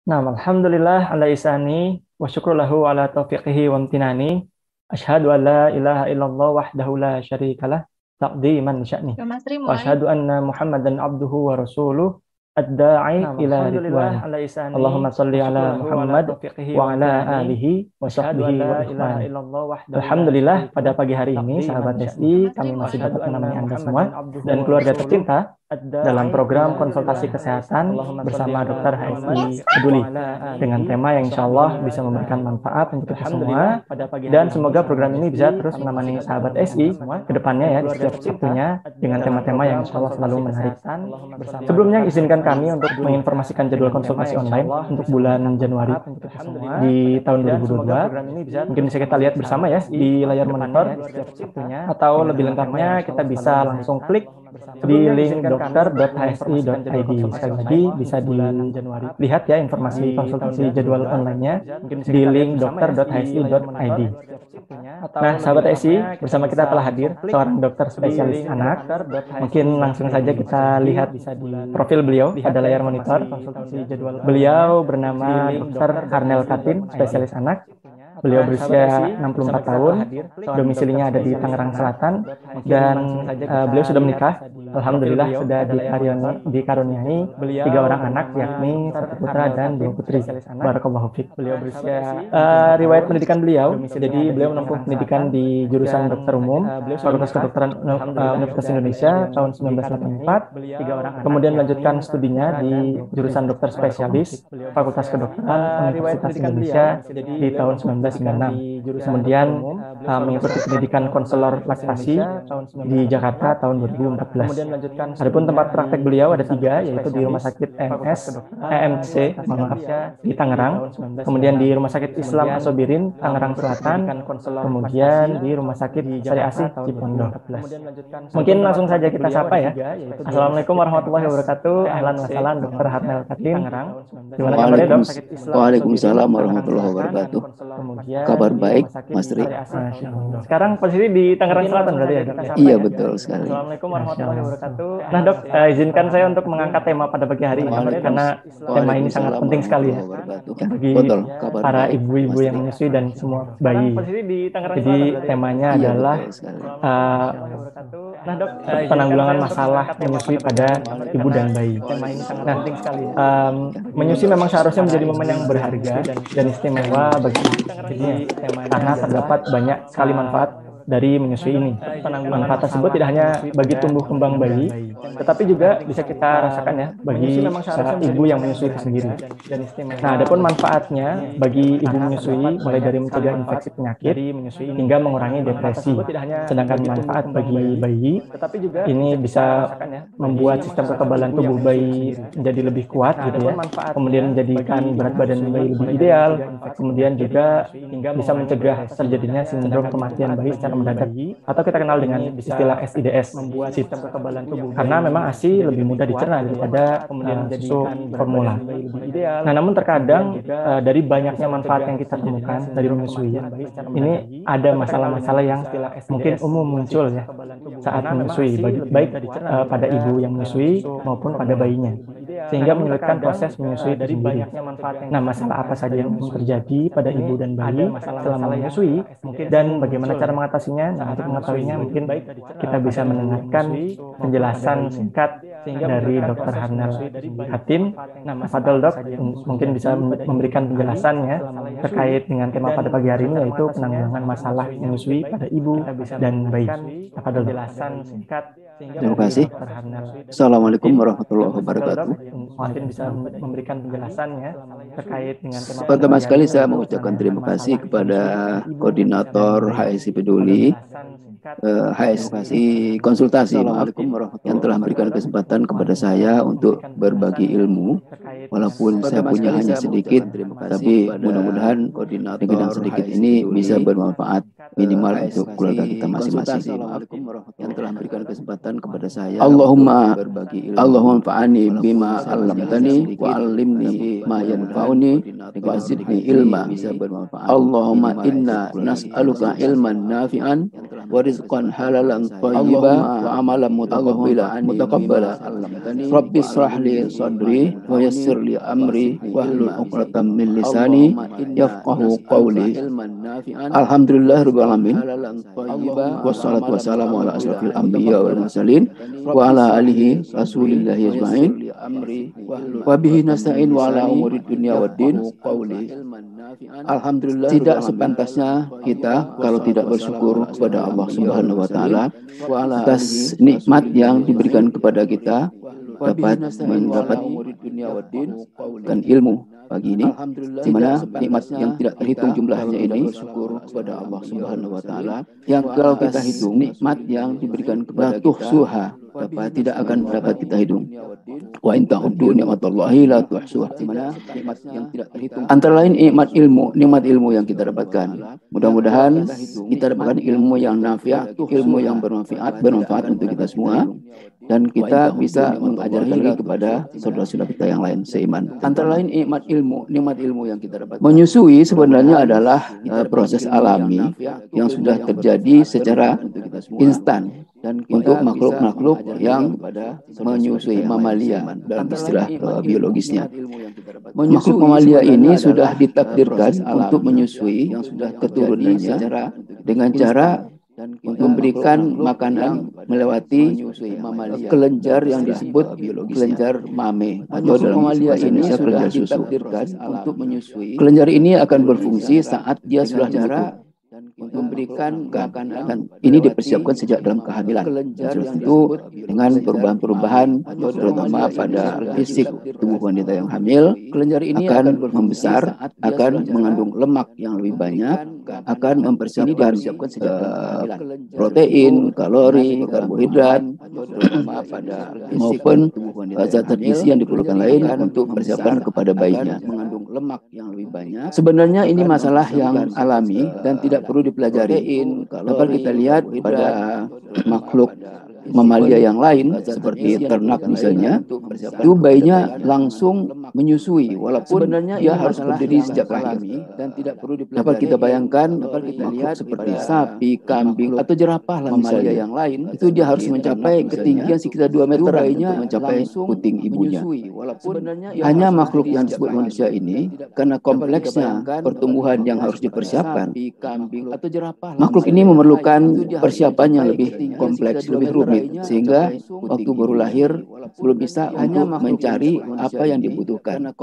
Nah, alhamdulillah ala isani wa syukru lahu ala taufiqihi wa amtinani. Asyhadu an la ilaha illallah wahdahu la syarikalah taqdiman sya'ni. Ya, Mas Ri, Wa mulai. asyhadu anna Muhammadan abduhu wa rasuluh ad-da'i ila ridwan. Allahumma shalli ala Muhammad wa ala alihi wa sahbihi wa ikhwan. Alhamdulillah pada pagi hari ini sahabat SI kami masih dapat menemani Anda semua dan keluarga tercinta dalam program konsultasi kesehatan bersama Dr. HSI Peduli dengan tema yang insya Allah bisa memberikan manfaat untuk kita semua dan semoga program ini bisa terus menemani sahabat SI ke depannya ya di setiap Sabtunya dengan tema-tema yang insya Allah selalu menarik. Sebelumnya izinkan kami untuk menginformasikan jadwal konsultasi online untuk bulan Januari di tahun 2022. Mungkin bisa kita lihat bersama ya di layar monitor atau lebih lengkapnya kita bisa langsung klik di link dokter.hsi.id. Sekali lagi bisa dilihat ya informasi konsultasi jadwal online-nya di link dokter.hsi.id. Nah, sahabat HSI, bersama kita telah hadir seorang dokter spesialis anak. Mungkin langsung saja kita lihat profil beliau pada layar monitor. Beliau bernama Dr. Harnel Katin, spesialis anak. Beliau berusia 64 tahun, domisilinya ada di Tangerang Selatan, dan beliau sudah menikah. Alhamdulillah sudah dikaruniai 3 orang anak, yakni 1 putra dan 2 putri. Barakallahu fiik. Beliau berusia riwayat pendidikan beliau, jadi beliau menempuh pendidikan di jurusan dokter umum, Fakultas Kedokteran Universitas Indonesia tahun 1984. Kemudian melanjutkan studinya di jurusan dokter spesialis Fakultas Kedokteran Universitas Indonesia di tahun 1996. Kemudian mengikuti pendidikan konselor laktasi di Jakarta tahun 2014. Adapun tempat praktek beliau ada 3, yaitu di Rumah Sakit EMC di Tangerang, kemudian di Rumah Sakit Islam Asobirin Tangerang Selatan, kemudian di Rumah Sakit Sari Asih Cipondo. Mungkin langsung saja kita sapa ya. Assalamualaikum warahmatullahi wabarakatuh. Ahlan wa sahlan Dr. Harnel Katin. Gimana kabarnya, Dok? Waalaikumsalam warahmatullahi wabarakatuh. Kabar baik, Mas Ri. Sekarang posisi di Tangerang Selatan berarti ya, Dok? Iya, betul sekali. Assalamualaikum warahmatullahi wabarakatuh. Nah, Dok, izinkan saya untuk mengangkat tema pada pagi hari ini karena tema ini sangat penting sekali ya bagi para ibu-ibu yang menyusui dan semua bayi. Jadi temanya adalah penanggulangan masalah menyusui pada ibu dan bayi. Nah, menyusui memang seharusnya menjadi momen yang berharga dan istimewa bagi karena terdapat banyak sekali manfaat dari menyusui ini. Manfaat tersebut tidak hanya bagi tumbuh kembang bayi, tetapi juga bisa kita rasakan ya bagi ibu yang menyusui itu sendiri. Nah, adapun manfaatnya bagi ibu menyusui mulai dari mencegah infeksi penyakit hingga mengurangi depresi. Sedangkan manfaat bagi bayi ini bisa membuat sistem kekebalan tubuh bayi menjadi lebih kuat gitu ya. Kemudian menjadikan berat badan bayi lebih ideal. Kemudian juga bisa mencegah terjadinya sindrom kematian bayi secara mendadak atau kita kenal dengan istilah SIDS, sistem kekebalan tubuh, karena memang ASI lebih mudah dicerna daripada susu formula. Nah, namun terkadang dari banyaknya manfaat yang kita temukan dari menyusui, ini ada masalah-masalah yang mungkin umum muncul ya saat menyusui, baik pada ibu yang menyusui maupun pada bayinya, sehingga menyulitkan proses menyusui itu sendiri. Nah, masalah apa saja yang terjadi pada ibu dan bayi selama menyusui dan bagaimana cara mengatasinya? Nah, untuk mengetahuinya mungkin kita bisa mendengarkan penjelasan singkat dari Dr. Harnel Katin. Fadol, Dok, mungkin bisa memberikan penjelasannya terkait dengan tema pada pagi hari ini, yaitu penanggulangan masalah menyusui pada ibu dan bayi. Fadol, penjelasan singkat. Terima kasih. Assalamualaikum warahmatullahi wabarakatuh. Mungkin bisa memberikan penjelasannya terkait dengan tema. Pertama sekali saya mengucapkan terima kasih kepada koordinator HSI Peduli, HSI konsultasi, yang telah memberikan kesempatan kepada saya untuk berbagi ilmu. Walaupun saya punya hanya sedikit, tapi mudah-mudahan dengan sedikit ini bisa bermanfaat minimal untuk keluarga kita masing-masing. Yang telah memberikan kesempatan kepada saya. Allahumma fa'ani bima 'allamtani wa 'allimni ma yanfa'uni wa zidni ilma. Allahumma inna nas'aluka ilman nafi'an wa rizqan halalan thayyiban wa amalan mutaqabbala. Rabbi israh li sadri wa yassir li amri wahlul 'uqdatam min lisani yafqahu qawli. Alhamdulillahirabbil alamin. Wassalatu wassalamu ala asrofil anbiya wal mursalin wa ala alihi rasulillahi ajma'in wa bihi nasta'in wa ala umuri dunya waddin. Alhamdulillah, tidak sepantasnya kita kalau tidak bersyukur kepada Allah Subhanahu wa taala atas nikmat yang diberikan kepada kita, dapat mendapatkan ilmu pagi ini, di mana nikmat yang tidak terhitung jumlahnya ini bersyukur kepada Allah Subhanahu wa taala, yang kalau kita hitung nikmat yang diberikan kepada kita tidak akan dapat kita hitung. Wa in ta'uddu ni'matallahi la tuhsuha. Di mana nikmat yang tidak terhitung, antara lain nikmat ilmu yang kita dapatkan. Mudah-mudahan kita dapatkan ilmu yang nafi', ilmu yang bermanfaat untuk kita semua, dan kita bisa mengajarkan lagi kepada saudara-saudara kita yang lain seiman. Antara lain nikmat ilmu yang kita dapatkan. Menyusui sebenarnya adalah proses alami yang sudah terjadi secara instan untuk makhluk-makhluk yang menyusui, mamalia dalam istilah biologisnya. Makhluk mamalia ini sudah ditakdirkan untuk menyusui keturunannya dengan cara memberikan makanan melewati kelenjar yang disebut kelenjar mame, atau dalam mamalia ini kelenjar susu. Kelenjar ini akan berfungsi saat dia sudah memberikan makanan, dan ini dipersiapkan sejak dalam kehamilan. Itu dengan perubahan-perubahan terutama pada fisik tubuh wanita yang hamil, kelenjar ini akan membesar, akan mengandung lemak yang lebih banyak, akan mempersiapkan protein, kalori, karbohidrat maupun zat gizi yang diperlukan lain untuk persiapan kepada bayinya. Mengandung lemak yang lebih banyak. Sebenarnya ini masalah yang alami dan tidak perlu dipelajari. Dapat kita lihat pada makhluk mamalia yang lain seperti ternak misalnya, itu bayinya langsung menyusui walaupun sebenarnya dia harus berdiri sejak lahir. Dan tidak perlu dapat kita bayangkan makhluk seperti sapi, kambing atau jerapah lah misalnya yang lain, itu dia harus mencapai ketinggian sekitar 2 meter untuk mencapai puting ibunya. Hanya makhluk yang disebut manusia ini, karena kompleksnya pertumbuhan yang harus dipersiapkan, makhluk ini memerlukan persiapan yang lebih kompleks, lebih rumit, sehingga waktu baru lahir belum bisa untuk mencari apa yang dibutuhkan.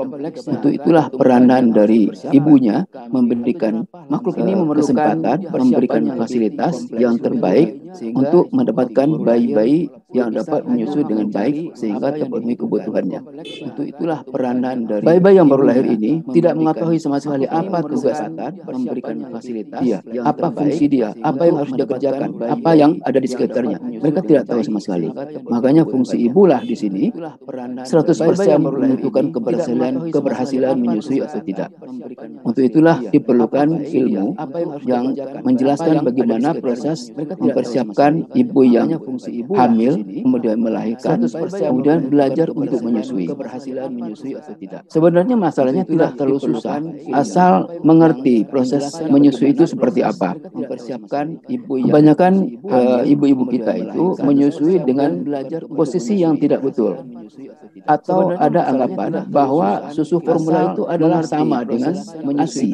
Untuk itulah peranan dari ibunya memberikan makhluk ini kesempatan, memberikan fasilitas yang terbaik untuk mendapatkan bayi-bayi yang dapat menyusui dengan baik sehingga terpenuhi kebutuhannya. Untuk itulah peranan dari bayi-bayi yang baru lahir ini tidak mengetahui sama sekali apa tugas memberikan fasilitas dia, apa fungsi dia, apa yang harus dia kerjakan, apa yang ada di sekitarnya. Mereka tidak tahu sama sekali. Makanya fungsi ibulah di sini 100% menentukan keberhasilan menyusui atau tidak. Untuk itulah diperlukan ilmu yang menjelaskan bagaimana proses mempersiapkan ibu yang hamil, kemudian melahirkan, kemudian belajar untuk menyusui. Sebenarnya masalahnya tidak terlalu susah, asal mengerti proses menyusui itu seperti apa. Kebanyakan ibu-ibu kita itu menyusui dengan posisi yang tidak betul, atau ada anggapan bahwa susu formula itu adalah sama dengan ASI.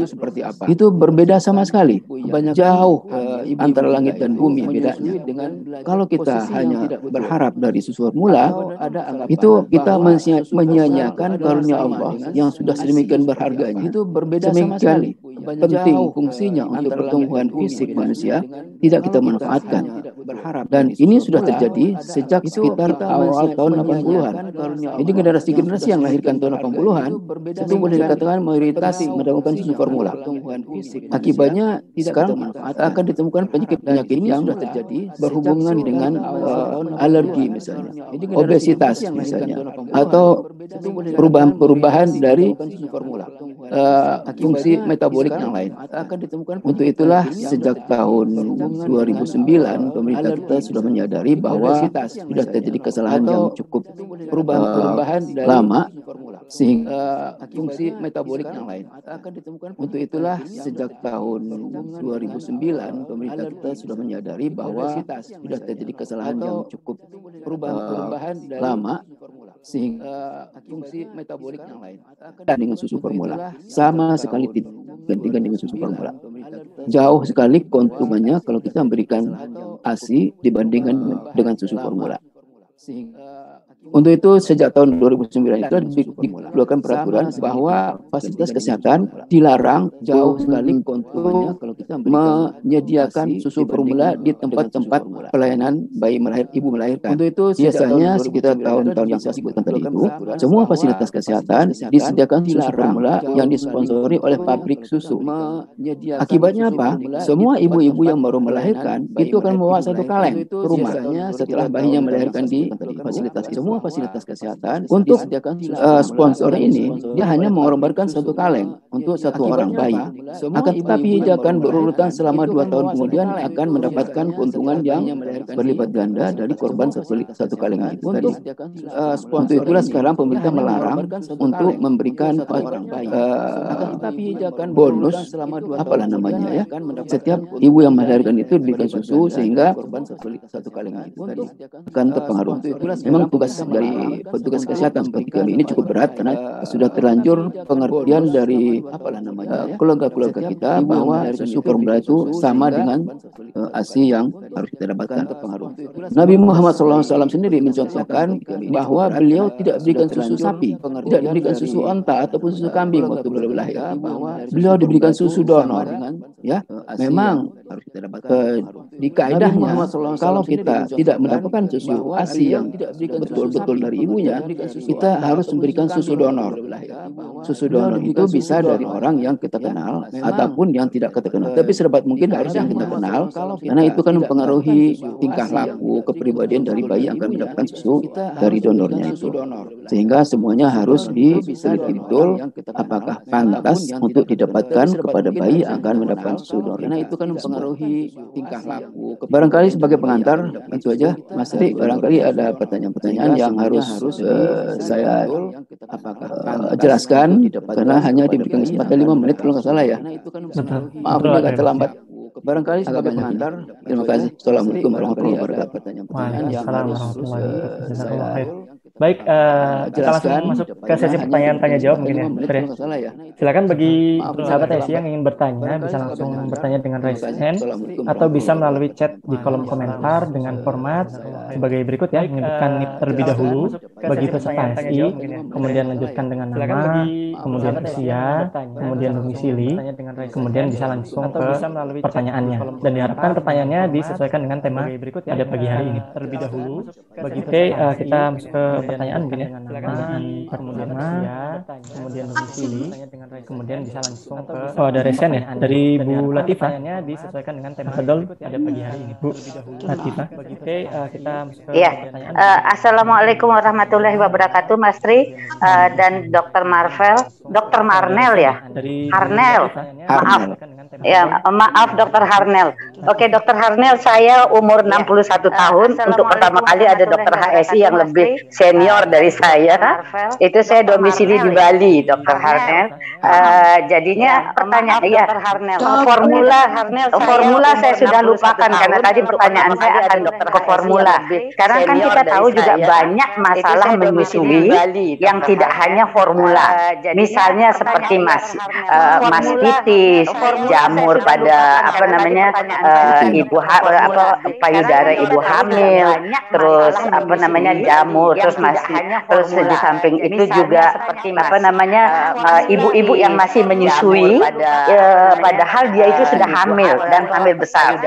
Itu berbeda sama sekali, jauh antara langit dan bumi bedanya. Kalau kita hanya berharap dari susu formula, itu kita menyia-nyiakan karunia Allah yang sudah sedemikian berharganya. Itu berbeda sama sekali. Penting fungsinya untuk pertumbuhan fisik manusia tidak kita manfaatkan. Dan ini sudah terjadi sejak sekitar awal tahun 80-an. Jadi generasi-generasi yang lahirkan tahun 80-an itu boleh dikatakan mayoritas mendapatkan susu formula. Akibatnya sekarang akan ditemukan penyakit-penyakit yang sudah terjadi berhubungan dengan alergi misalnya, obesitas misalnya, atau perubahan-perubahan dari fungsi metabolik metabolik yang lain. Untuk itulah sejak tahun 2009 pemerintah kita sudah menyadari bahwa sudah terjadi kesalahan yang cukup perubahan lama sehingga fungsi metabolik yang lain. Untuk itulah sejak tahun 2009 pemerintah kita sudah menyadari bahwa sudah terjadi kesalahan yang cukup perubahan lama sehingga fungsi metabolik yang lain dan dengan susu formula sama sekali tidak gantikan dengan susu formula. Jauh sekali keuntungannya kalau kita memberikan ASI dibandingkan dengan susu formula. Untuk itu sejak tahun 2009 itu dikeluarkan peraturan bahwa fasilitas kesehatan dilarang jauh sekali keuntungannya kalau kita menyediakan susu formula di tempat-tempat pelayanan bayi ibu melahirkan. Untuk itu biasanya sekitar tahun-tahun yang saya sebutkan tadi itu semua fasilitas kesehatan disediakan susu formula yang disponsori oleh pabrik susu. Akibatnya apa? Semua ibu-ibu yang baru melahirkan itu akan membawa satu kaleng ke rumahnya setelah bayinya melahirkan di fasilitas itu. Semua fasilitas kesehatan untuk sponsor ini dia hanya mengorbankan satu kaleng untuk satu orang bayi. Akan tetapi dia akan berurutan selama 2 tahun kemudian akan mendapatkan keuntungan yang berlipat ganda dari korban satu kaleng itu tadi. Untuk itulah sekarang pemerintah melarang untuk memberikan bonus apalah namanya ya. Setiap ibu yang melahirkan itu diberikan susu sehingga korban satu kaleng itu tadi akan terpengaruh. Memang tugas dari petugas kesehatan seperti kami ini cukup berat karena sudah terlanjur pengertian dari keluarga-keluarga kita bahwa susu formula itu sama dengan ASI yang harus kita dapatkan. Nabi Muhammad SAW sendiri mencontohkan bahwa beliau tidak diberikan susu sapi, tidak diberikan susu onta ataupun susu kambing waktu beliau lahir. Beliau diberikan susu donor. Ya, memang di kaidahnya kalau kita tidak mendapatkan susu ASI yang betul-betul dari ibunya, kita harus memberikan susu donor. Susu donor itu bisa dari orang yang kita kenal ataupun yang tidak kita kenal. Tapi sedapat mungkin harus yang kita kenal, karena itu kan mempengaruhi tingkah laku, kepribadian dari bayi yang akan mendapatkan susu dari donornya itu. Sehingga semuanya harus diteliti betul apakah pantas untuk didapatkan kepada bayi yang akan mendapatkan susu donor. Karena itu kan mempengaruhi tingkah laku. Barangkali sebagai pengantar, itu aja Mas Tri, barangkali ada pertanyaan-pertanyaan yang harus saya jelaskan karena hanya diberikan kesempatan 5 menit kalau nggak salah ya. Maaf ini agak terlambat. Barangkali sebagai pengantar. Terima kasih. Assalamualaikum warahmatullahi wabarakatuh. Pertanyaan yang harus saya baik, kita langsung masuk ke sesi pertanyaan tanya jawab mungkin ya. Silakan bagi sahabat IC yang ingin bertanya bisa langsung bertanya dengan raise hand atau bisa melalui chat di kolom komentar dengan format sebagai berikut ya, menyebutkan NIP terlebih dahulu bagi peserta IC, kemudian lanjutkan dengan nama, kemudian usia, kemudian domisili, kemudian bisa langsung ke pertanyaannya, dan diharapkan pertanyaannya disesuaikan dengan tema pada pagi hari ini. Terlebih dahulu bagi kita masuk ke pertanyaan mungkin ya, kemudian usia, kemudian domisili, kemudian bisa langsung ke ada resen ya dari Bu Latifah, disesuaikan dengan tema pada pagi hari ini. Bu Latifah, kita masuk ke pertanyaan. Assalamualaikum warahmatullahi wabarakatuh, Mas Tri dan Dr. Marnel ya, Harnel, maaf. Ya, maaf Dr. Harnel. Oke, Dr. Harnel, saya umur 61 tahun. Untuk pertama kali ada Dr. HSI yang lebih senior dari saya. Itu saya domisili di Bali, Dr. Harnel. Jadinya pertanyaan ya, formula saya sudah lupakan karena tadi pertanyaan saya akan dokter ke formula. Sekarang kan kita tahu juga banyak masalah menyusui yang tidak hanya formula. Misalnya seperti mastitis, jamur pada payudara ibu hamil, terus jamur, terus di samping itu juga ibu-ibu yang masih menyusui padahal dia itu sudah hamil dan hamil besar.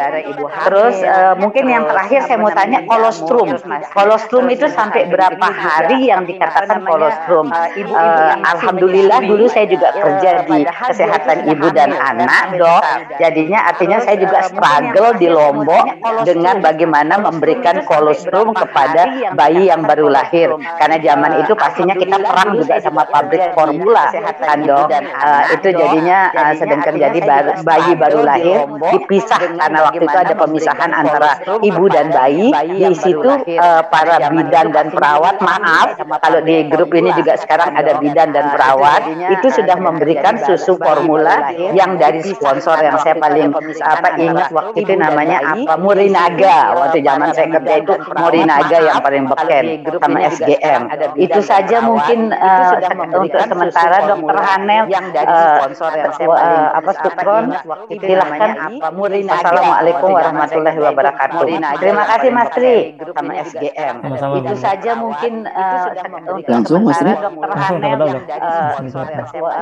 Terus mungkin yang terakhir saya mau tanya kolostrum itu sampai berapa hari yang dikatakan kolostrum? Alhamdulillah dulu saya juga kerja di kesehatan ibu dan anak, Dok. Jadinya artinya saya juga struggle di Lombok dengan bagaimana memberikan kolostrum kepada bayi yang baru lahir. lahir. Karena zaman itu pastinya kita perang juga sama pabrik formula kan dok. Itu jadinya sedangkan jadi bayi baru lahir dipisah karena waktu itu ada pemisahan antara ibu dan bayi. Di situ para bidan dan perawat, maaf kalau di grup ini juga sekarang ada bidan dan perawat, itu sudah memberikan susu formula yang dari sponsor yang saya paling ingat waktu itu namanya apa, Morinaga. Waktu zaman saya kerja itu Morinaga yang paling beken sama SGM. Itu saja mungkin untuk sementara Dokter Hanel yang dari sponsor yang saya paling Sukron, silahkan. Assalamualaikum warahmatullahi wabarakatuh. Terima kasih Mas Tri sama SGM. Itu saja mungkin langsung Mas Tri.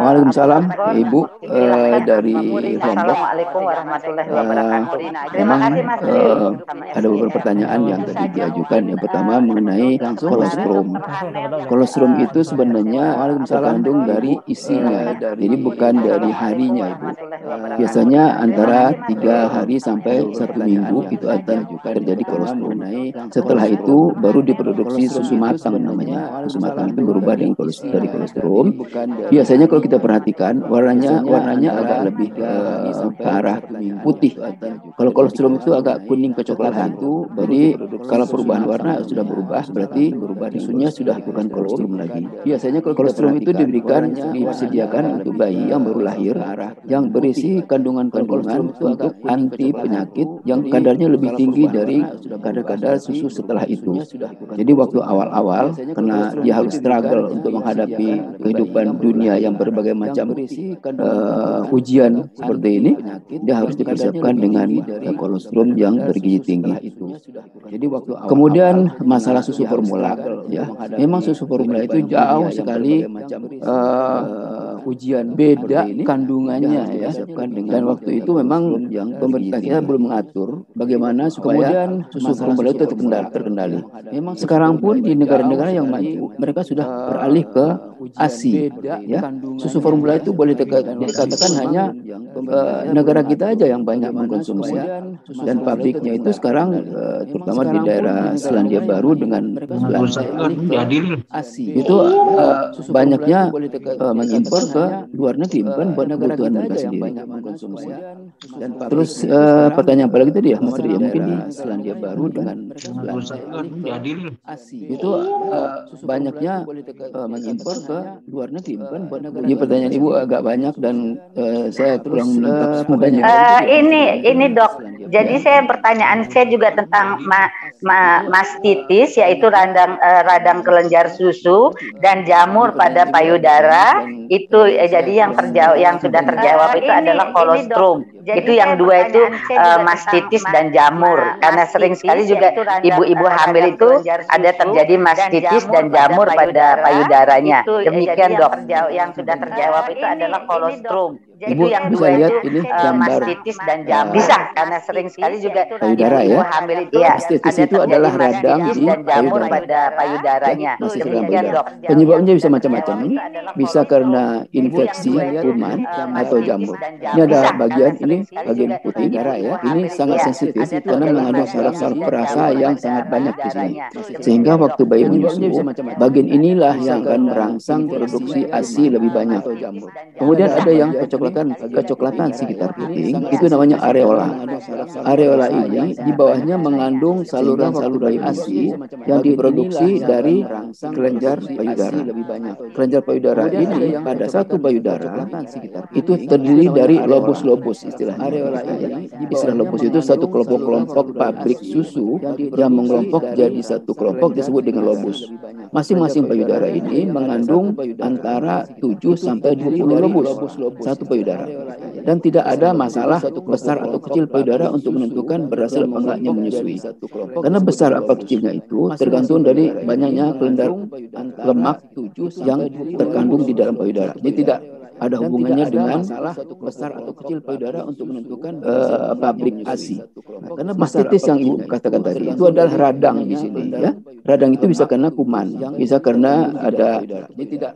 Waalaikumsalam Ibu dari Lombok. Assalamualaikum warahmatullahi wabarakatuh. Terima Memang kasih Mas Tri. ada beberapa pertanyaan yang tadi diajukan. Yang pertama mengenai kolostrum. Kolostrum itu sebenarnya terkandung dari isinya, jadi bukan dari harinya, Ibu. Biasanya antara 3 hari sampai 1 minggu itu akan terjadi kolostrum. Setelah itu baru diproduksi susu matang namanya. Susu matang itu berubah dari kolostrum. Biasanya kalau kita perhatikan warnanya agak lebih ke arah putih. Kalau kolostrum itu agak kuning kecoklatan. Jadi kalau perubahan warna sudah berubah, berarti susunya sudah bukan kolostrum lagi. Biasanya kalau kolostrum itu disediakan untuk bayi yang baru lahir yang berisi kandungan-kandungan untuk anti penyakit yang kadarnya lebih tinggi dari kadar-kadar susu setelah itu. Jadi waktu awal-awal karena dia harus struggle untuk menghadapi kehidupan dunia yang berbagai macam ujian seperti ini, dia harus dipersiapkan dengan kolostrum yang bergizi tinggi. Kemudian masalah susu formula, ya, memang susu formula itu jauh sekali ujian beda kandungannya, ya. Dan waktu itu memang pemerintah kita belum mengatur bagaimana supaya susu formula itu terkendali. Memang sekarang pun di negara-negara yang maju mereka sudah beralih ke ASI, ya. Susu formula itu boleh dikatakan hanya negara kita aja yang banyak mengkonsumsi, dan pabriknya itu sekarang terutama di daerah Selandia Baru dengan ASI itu banyaknya mengimpor ke luar negeri, bukan buat kebutuhan mereka sendiri. Terus pertanyaan apa lagi tadi ya Mas Ria, mungkin di Selandia Baru dengan ASI itu banyaknya mengimpor ke luar negeri, bukan buat ini. Pertanyaan Ibu agak banyak dan saya kurang menangkap semuanya. Ini dok, jadi pertanyaan saya juga tentang mastitis, yaitu radang kelenjar susu dan jamur pada payudara. Itu jadi yang sudah terjawab itu adalah kolostrum. Itu yang dua itu mastitis dan jamur. Karena sering sekali juga ibu-ibu hamil itu ada terjadi mastitis dan jamur pada payudaranya. Demikian dok. Yang sudah terjawab itu adalah kolostrum. Ibu itu yang bisa lihat ini gambar mastitis dan jamur. Bisa, karena sering sekali juga payudara, ya. Hamil itu mastitis itu adalah radang di dan jamur payudara pada payudaranya. Demikian dok. Penyebabnya bisa macam-macam. Bisa karena infeksi kuman atau jamur. Ini ada bagian putih darah, ya. Ini sangat sensitif karena mengandung saraf-saraf perasa yang sangat banyak di sini. Sehingga waktu bayi menyusu, bagian inilah yang akan merangsang produksi ASI lebih banyak. Kemudian ada yang kecoklatan sekitar putih, itu namanya areola. Areola ini di bawahnya mengandung saluran-saluran ASI yang diproduksi dari kelenjar payudara. Kelenjar payudara ini pada satu payudara itu terdiri dari lobus-lobus istilahnya. Istilah lobus itu satu kelompok-kelompok pabrik susu yang mengelompok jadi satu kelompok disebut dengan lobus. Masing-masing payudara ini mengandung antara 7 sampai 20 lobus satu payudara. Dan tidak ada masalah besar atau kecil payudara untuk menentukan berhasil apa enggaknya menyusui. Karena besar apa kecilnya itu tergantung dari banyaknya kelendar lemak yang terkandung di dalam payudara. Jadi tidak ada hubungannya dengan besar atau kecil payudara untuk menentukan pabrik ASI. Karena mastitis yang Ibu katakan tadi itu adalah radang di sini, ya. Radang itu bisa karena kuman, bisa karena ada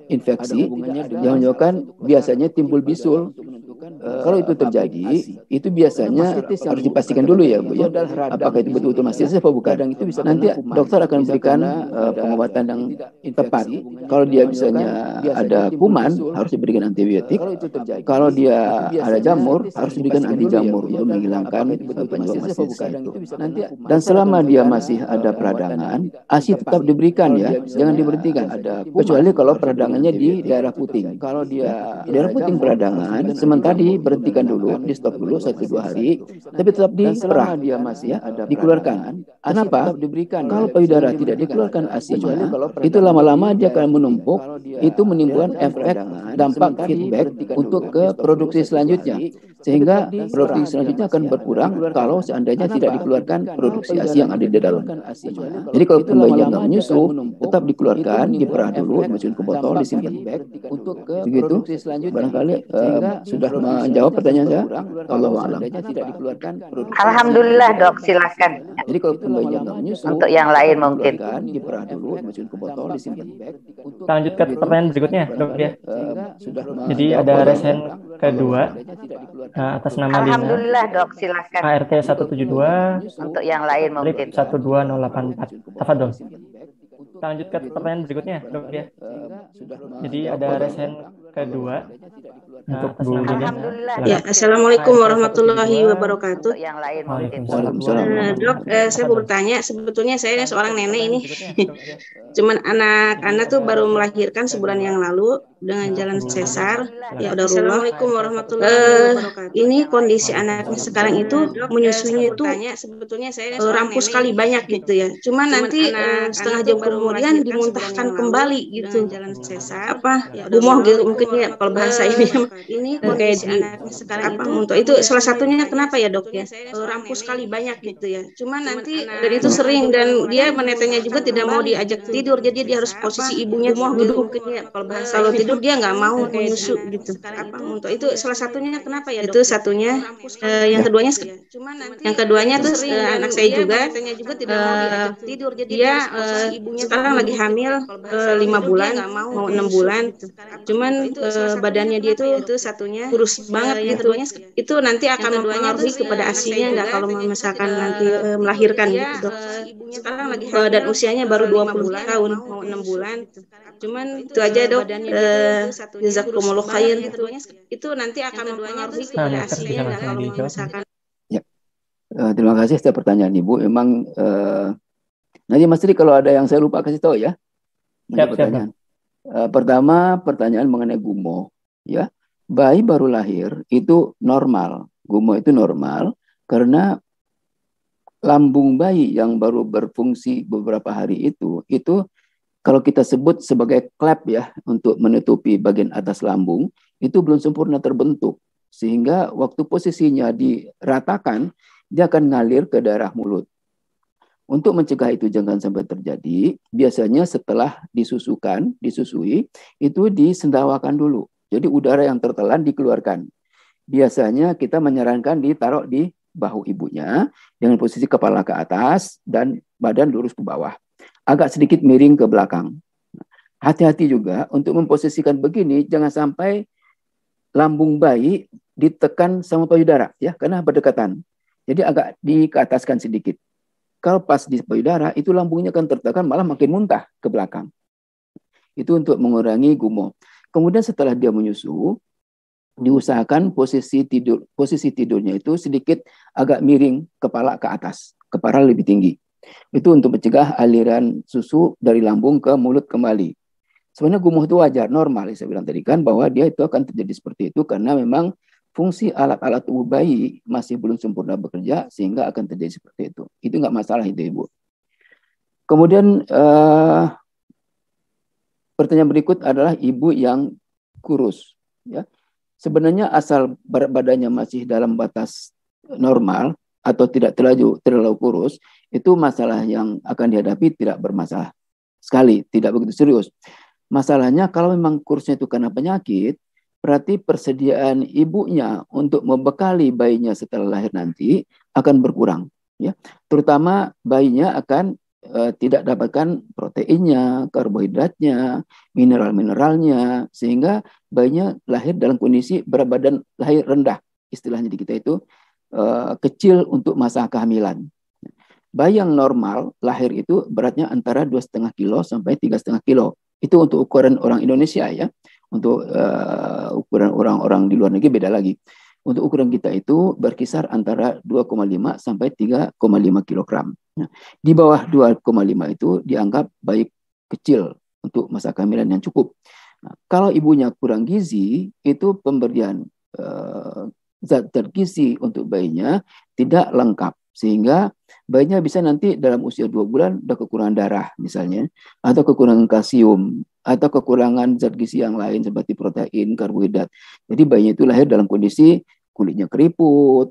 infeksi yang menyebabkan biasanya timbul bisul Kalau itu terjadi, itu biasanya harus dipastikan dulu ya Bu ya, apakah itu betul-betul mastistis apa bukan. Nanti dokter akan berikan pengobatan yang tepat. Kalau dia misalnya ada kuman, harus diberikan antibiotik. Kalau dia ada jamur, harus diberikan anti jamur untuk menghilangkan penyebab mastistis itu. Dan selama dia masih ada peradangan, ASI tetap diberikan ya, jangan diberhentikan. Kecuali kalau peradangannya di daerah puting. Kalau dia di daerah puting peradangan, sementara diberhentikan dulu, di stop dulu 1-2 hari, tapi tetap diperah, dia masih ya, dikeluarkan. Kenapa? Kalau payudara tidak dikeluarkan ASI-nya, itu lama-lama dia akan menumpuk, itu menimbulkan efek dampak feedback untuk ke produksi selanjutnya. Sehingga produksi selanjutnya akan berkurang kalau seandainya tidak dikeluarkan produksi ASI yang ada di dalam. Jadi kalau bayinya nggak menyusu, tetap dikeluarkan, diperah dulu, dimasukin ke botol, disimpan. Begitu. Barangkali sudah menjawab pertanyaan saya. Allahu a'lam. Alhamdulillah dok, silakan. Jadi kalau bayinya nggak menyusu, untuk yang lain mungkin diperah dulu, dimasukin ke botol, disimpan. Kita lanjut ke pertanyaan berikutnya, dok ya. Jadi ada resen kedua atas nama Lina. Alhamdulillah dok, silakan. ART 172 untuk yang lain mungkin 12084. Tafadhol. Kita lanjut ke pertanyaan berikutnya, dok ya. Jadi ada resen kedua untuk Bu Lina. Ya, assalamualaikum warahmatullahi wabarakatuh. yang lain mungkin. Dok, saya mau bertanya, sebetulnya saya seorang nenek ini, cuman anak-anak tuh baru melahirkan sebulan yang lalu dengan jalan sesar. Ya, udah. Assalamualaikum warahmatullahi wabarakatuh. Ini kondisi anaknya sekarang itu menyusunya itu sebetulnya saya rampus sekali banyak gitu ya. Cuman nanti setengah jam kemudian dimuntahkan kembali gitu. Jalan sesar apa? Gumoh gitu mungkin ya kalau bahasa ini kondisi anaknya sekarang itu itu salah satunya kenapa ya dok ya? Rampus sekali banyak gitu ya. Cuman nanti dan itu sering dan dia menetenya juga tidak mau diajak tidur, jadi dia harus posisi ibunya duduk ya kalau tidur dia nggak mau menyusu gitu. Untuk itu salah satunya kenapa ya dok? Itu satunya. Yang keduanya tuh anak saya juga tidur, jadi dia sekarang lagi hamil 5 bulan mau 6 bulan. Cuman badannya dia itu satunya kurus banget gitu. Itu nanti akan mempengaruhi kepada ASI-nya nggak kalau misalkan nanti melahirkan gitu dok. Sekarang lagi dan usianya baru 20 tahun mau 6 bulan. Cuman itu aja dok. Jazakumullah khair. Itu nanti akan mempengaruhi kepada ASI-nya nggak kalau misalkan. Ya. Terima kasih atas pertanyaan Ibu. Memang nanti Mas Tri kalau ada yang saya lupa kasih tahu ya. Pertanyaan. Pertama pertanyaan mengenai gumoh ya. Bayi baru lahir itu normal. Gumoh itu normal karena lambung bayi yang baru berfungsi beberapa hari itu kalau kita sebut sebagai klep ya untuk menutupi bagian atas lambung itu belum sempurna terbentuk sehingga waktu posisinya diratakan dia akan ngalir ke daerah mulut. Untuk mencegah itu jangan sampai terjadi, biasanya setelah disusui, itu disendawakan dulu. Jadi udara yang tertelan dikeluarkan. Biasanya kita menyarankan ditaruh di bahu ibunya dengan posisi kepala ke atas dan badan lurus ke bawah. Agak sedikit miring ke belakang. Hati-hati juga untuk memposisikan begini, jangan sampai lambung bayi ditekan sama payudara ya, karena berdekatan. Jadi agak dikeataskan sedikit. Kalau pas di payudara, itu lambungnya akan tertekan malah makin muntah ke belakang. Itu untuk mengurangi gumoh. Kemudian setelah dia menyusu, diusahakan posisi tidurnya itu sedikit agak miring kepala ke atas, kepala lebih tinggi. Itu untuk mencegah aliran susu dari lambung ke mulut kembali. Sebenarnya gumoh itu wajar, normal. Saya bilang tadi kan bahwa dia itu akan terjadi seperti itu karena memang fungsi alat-alat tubuh bayi masih belum sempurna bekerja sehingga akan terjadi seperti itu. Itu nggak masalah itu Ibu. Kemudian pertanyaan berikut adalah ibu yang kurus. Ya, sebenarnya asal berat badannya masih dalam batas normal atau tidak terlalu kurus, itu masalah yang akan dihadapi tidak bermasalah sekali, tidak begitu serius. Masalahnya kalau memang kurusnya itu karena penyakit, berarti persediaan ibunya untuk membekali bayinya setelah lahir nanti akan berkurang. Ya, terutama bayinya akan tidak dapatkan proteinnya, karbohidratnya, mineral-mineralnya, sehingga bayinya lahir dalam kondisi berat badan lahir rendah. Istilahnya di kita itu kecil untuk masa kehamilan. Bayi yang normal lahir itu beratnya antara 2,5 kilo sampai 3,5 kilo. Itu untuk ukuran orang Indonesia ya. Untuk ukuran orang-orang di luar negeri beda lagi. Untuk ukuran kita itu berkisar antara 2,5 sampai 3,5 kilogram. Nah, di bawah 2,5 itu dianggap bayi kecil untuk masa kehamilan yang cukup. Nah, kalau ibunya kurang gizi, itu pemberian zat-zat gizi untuk bayinya tidak lengkap. Sehingga bayinya bisa nanti dalam usia 2 bulan udah kekurangan darah misalnya, atau kekurangan kalsium, atau kekurangan zat gizi yang lain seperti protein, karbohidrat. Jadi bayinya itu lahir dalam kondisi kulitnya keriput,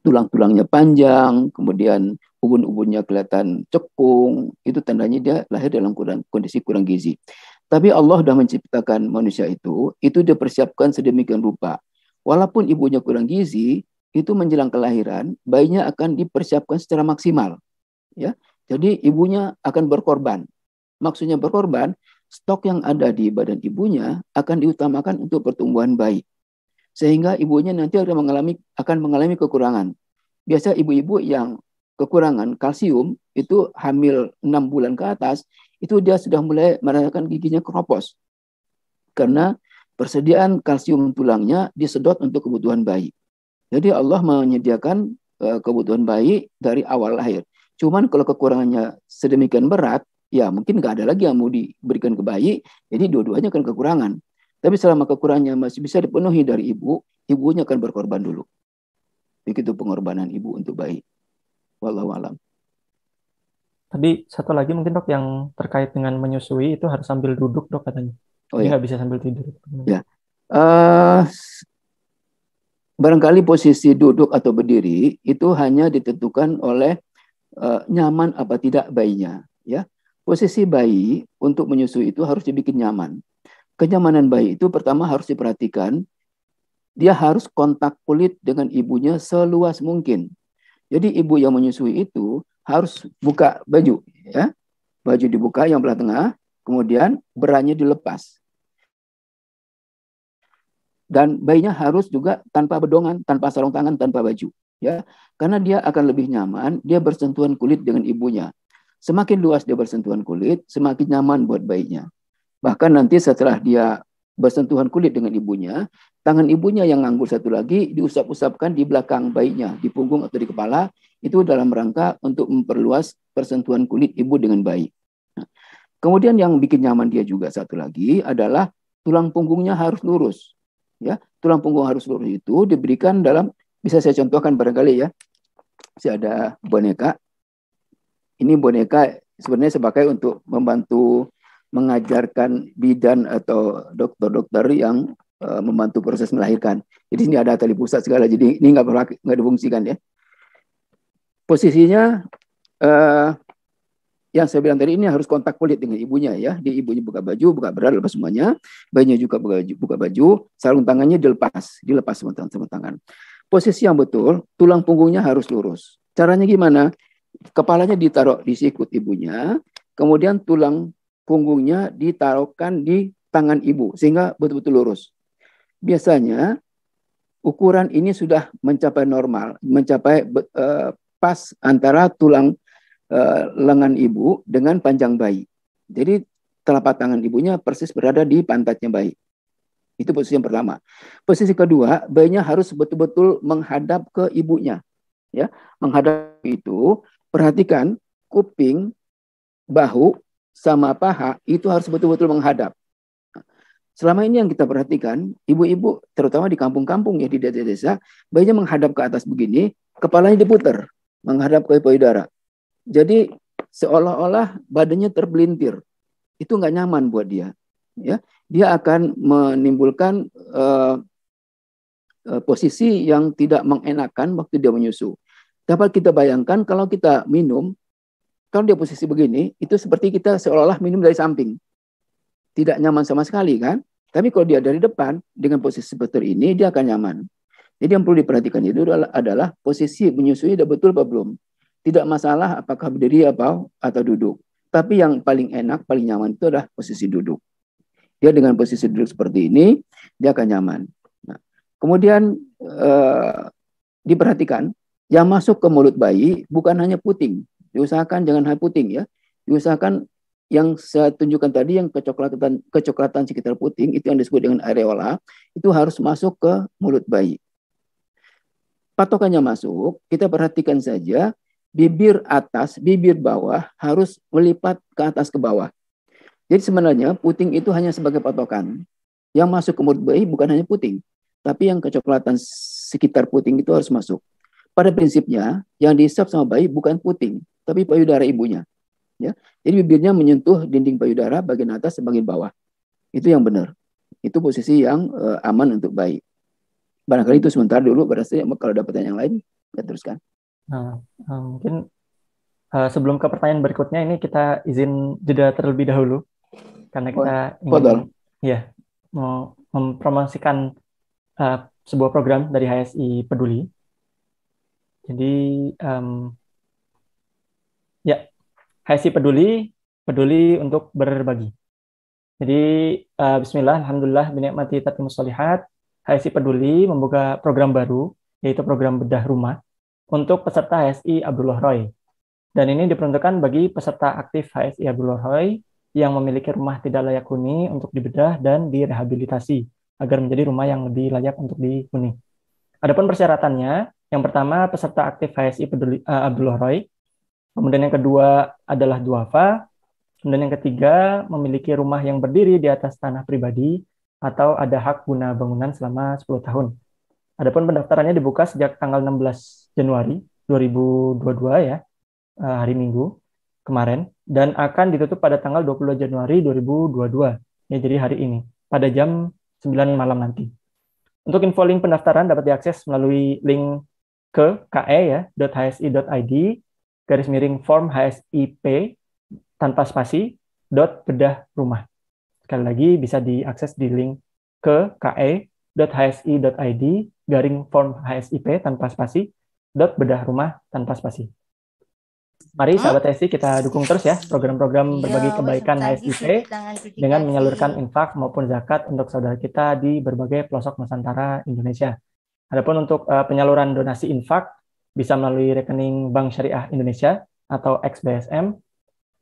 tulang-tulangnya panjang, kemudian ubun-ubunnya kelihatan cekung, itu tandanya dia lahir dalam kondisi kurang gizi. Tapi Allah sudah menciptakan manusia itu dipersiapkan sedemikian rupa. Walaupun ibunya kurang gizi, itu menjelang kelahiran, bayinya akan dipersiapkan secara maksimal. Ya, jadi ibunya akan berkorban. Maksudnya berkorban, stok yang ada di badan ibunya akan diutamakan untuk pertumbuhan bayi. Sehingga ibunya nanti akan mengalami kekurangan. Biasa ibu-ibu yang kekurangan kalsium itu hamil 6 bulan ke atas, itu dia sudah mulai merasakan giginya keropos. Karena persediaan kalsium tulangnya disedot untuk kebutuhan bayi. Jadi Allah menyediakan kebutuhan bayi dari awal lahir. Cuman kalau kekurangannya sedemikian berat, ya mungkin nggak ada lagi yang mau diberikan ke bayi, jadi dua-duanya akan kekurangan. Tapi selama kekurangannya masih bisa dipenuhi dari ibu, ibunya akan berkorban dulu. Begitu pengorbanan ibu untuk bayi. Wallahu a'lam. Tadi satu lagi mungkin dok yang terkait dengan menyusui itu harus sambil duduk dok katanya. Jadi nggak bisa sambil tidur. Ya. Barangkali posisi duduk atau berdiri itu hanya ditentukan oleh nyaman apa tidak bayinya. Ya. Posisi bayi untuk menyusui itu harus dibikin nyaman. Kenyamanan bayi itu pertama harus diperhatikan, dia harus kontak kulit dengan ibunya seluas mungkin. Jadi ibu yang menyusui itu harus buka baju, ya, baju dibuka yang belah tengah, kemudian beranya dilepas. Dan bayinya harus juga tanpa bedongan, tanpa sarung tangan, tanpa baju, ya, karena dia akan lebih nyaman, dia bersentuhan kulit dengan ibunya. Semakin luas dia bersentuhan kulit, semakin nyaman buat bayinya. Bahkan nanti setelah dia bersentuhan kulit dengan ibunya, tangan ibunya yang nganggur satu lagi diusap-usapkan di belakang bayinya, di punggung atau di kepala, itu dalam rangka untuk memperluas persentuhan kulit ibu dengan bayi. Nah, kemudian yang bikin nyaman dia juga satu lagi adalah tulang punggungnya harus lurus. Ya, tulang punggung harus lurus itu diberikan dalam, bisa saya contohkan barangkali ya. Saya ada boneka. Ini boneka sebenarnya saya pakai untuk membantu mengajarkan bidan atau dokter-dokter yang membantu proses melahirkan. Jadi ini ada tali pusat segala, jadi ini nggak difungsikan ya. Posisinya yang saya bilang tadi ini harus kontak kulit dengan ibunya ya. Di ibunya buka baju, buka bra, lepas semuanya. Bayinya juga buka baju, sarung tangannya dilepas sama tangan. Posisi yang betul, tulang punggungnya harus lurus. Caranya gimana? Kepalanya ditaruh di sikut ibunya, kemudian tulang punggungnya ditaruhkan di tangan ibu sehingga betul-betul lurus. Biasanya ukuran ini sudah mencapai normal, mencapai pas antara tulang lengan ibu dengan panjang bayi. Jadi telapak tangan ibunya persis berada di pantatnya bayi. Itu posisi yang pertama. Posisi kedua, bayinya harus betul-betul menghadap ke ibunya. Ya, menghadap itu, perhatikan kuping, bahu, sama paha itu harus betul-betul menghadap. Selama ini yang kita perhatikan, ibu-ibu terutama di kampung-kampung ya, di desa-desa, bayinya menghadap ke atas begini, kepalanya diputar, menghadap ke payudara. Jadi seolah-olah badannya terbelintir. Itu nggak nyaman buat dia. Ya, dia akan menimbulkan posisi yang tidak mengenakan waktu dia menyusu. Dapat kita bayangkan kalau kita minum, kalau dia posisi begini, itu seperti kita seolah-olah minum dari samping. Tidak nyaman sama sekali kan? Tapi kalau dia dari depan, dengan posisi seperti ini, dia akan nyaman. Jadi yang perlu diperhatikan itu adalah posisi menyusui sudah betul apa belum. tidak masalah apakah berdiri atau duduk. Tapi yang paling enak, paling nyaman itu adalah posisi duduk. Dia dengan posisi duduk seperti ini, dia akan nyaman. Nah, kemudian diperhatikan, yang masuk ke mulut bayi bukan hanya puting. Diusahakan jangan hanya puting ya. Diusahakan yang saya tunjukkan tadi, yang kecoklatan sekitar puting, itu yang disebut dengan areola, itu harus masuk ke mulut bayi. Patokannya masuk, kita perhatikan saja, bibir atas, bibir bawah harus melipat ke atas ke bawah. Jadi sebenarnya puting itu hanya sebagai patokan. Yang masuk ke mulut bayi bukan hanya puting, tapi yang kecoklatan sekitar puting itu harus masuk. Pada prinsipnya, yang dihisap sama bayi bukan puting, tapi payudara ibunya. Ya, jadi bibirnya menyentuh dinding payudara bagian atas dan bagian bawah. Itu yang benar. Itu posisi yang aman untuk bayi. Barangkali itu sebentar dulu, berarti kalau ada pertanyaan yang lain, kita teruskan. Nah, mungkin sebelum ke pertanyaan berikutnya, ini kita izin jeda terlebih dahulu. Karena kita ingin mau mempromosikan sebuah program dari HSI Peduli. Jadi, HSI Peduli untuk berbagi. Jadi, bismillah, alhamdulillah, binikmati tatimmus sholihat. HSI Peduli membuka program baru, yaitu program bedah rumah, untuk peserta HSI Abdullah Roy. Dan ini diperuntukkan bagi peserta aktif HSI Abdullah Roy yang memiliki rumah tidak layak huni untuk dibedah dan direhabilitasi, agar menjadi rumah yang lebih layak untuk dihuni. Adapun persyaratannya, yang pertama peserta aktif HSI Abdullah Roy, kemudian yang kedua adalah duafa, kemudian yang ketiga memiliki rumah yang berdiri di atas tanah pribadi, atau ada hak guna bangunan selama 10 tahun. Adapun pendaftarannya dibuka sejak tanggal 16 Januari 2022 ya, hari Minggu kemarin, dan akan ditutup pada tanggal 22 Januari 2022, ya, jadi hari ini, pada jam 9 malam nanti. Untuk info link pendaftaran dapat diakses melalui link ke ke.hsi.id /form HSIP tanpa spasi .bedah rumah. Sekali lagi bisa diakses di link ke ke.hsi.id /form HSIP tanpa spasi .bedah rumah tanpa spasi. Mari sahabat HSI kita dukung terus ya program-program berbagi kebaikan HSIP dengan menyalurkan infak maupun zakat untuk saudara kita di berbagai pelosok Nusantara Indonesia. Adapun untuk penyaluran donasi infak bisa melalui rekening Bank Syariah Indonesia atau XBSM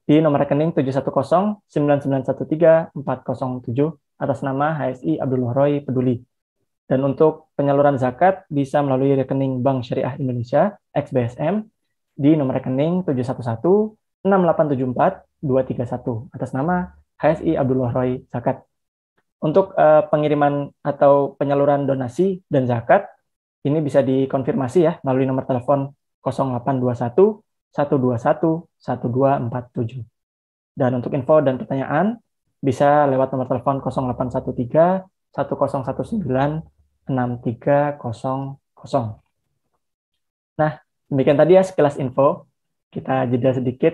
di nomor rekening 7109913 407 atas nama HSI Abdullah Roy Peduli. Dan untuk penyaluran zakat bisa melalui rekening Bank Syariah Indonesia XBSM di nomor rekening 7116874 231 atas nama HSI Abdullah Roy Zakat. Untuk pengiriman atau penyaluran donasi dan zakat ini bisa dikonfirmasi ya melalui nomor telepon 0821 121 1247. Dan untuk info dan pertanyaan bisa lewat nomor telepon 0813 1019 6300. Nah, demikian tadi ya sekilas info. Kita jeda sedikit.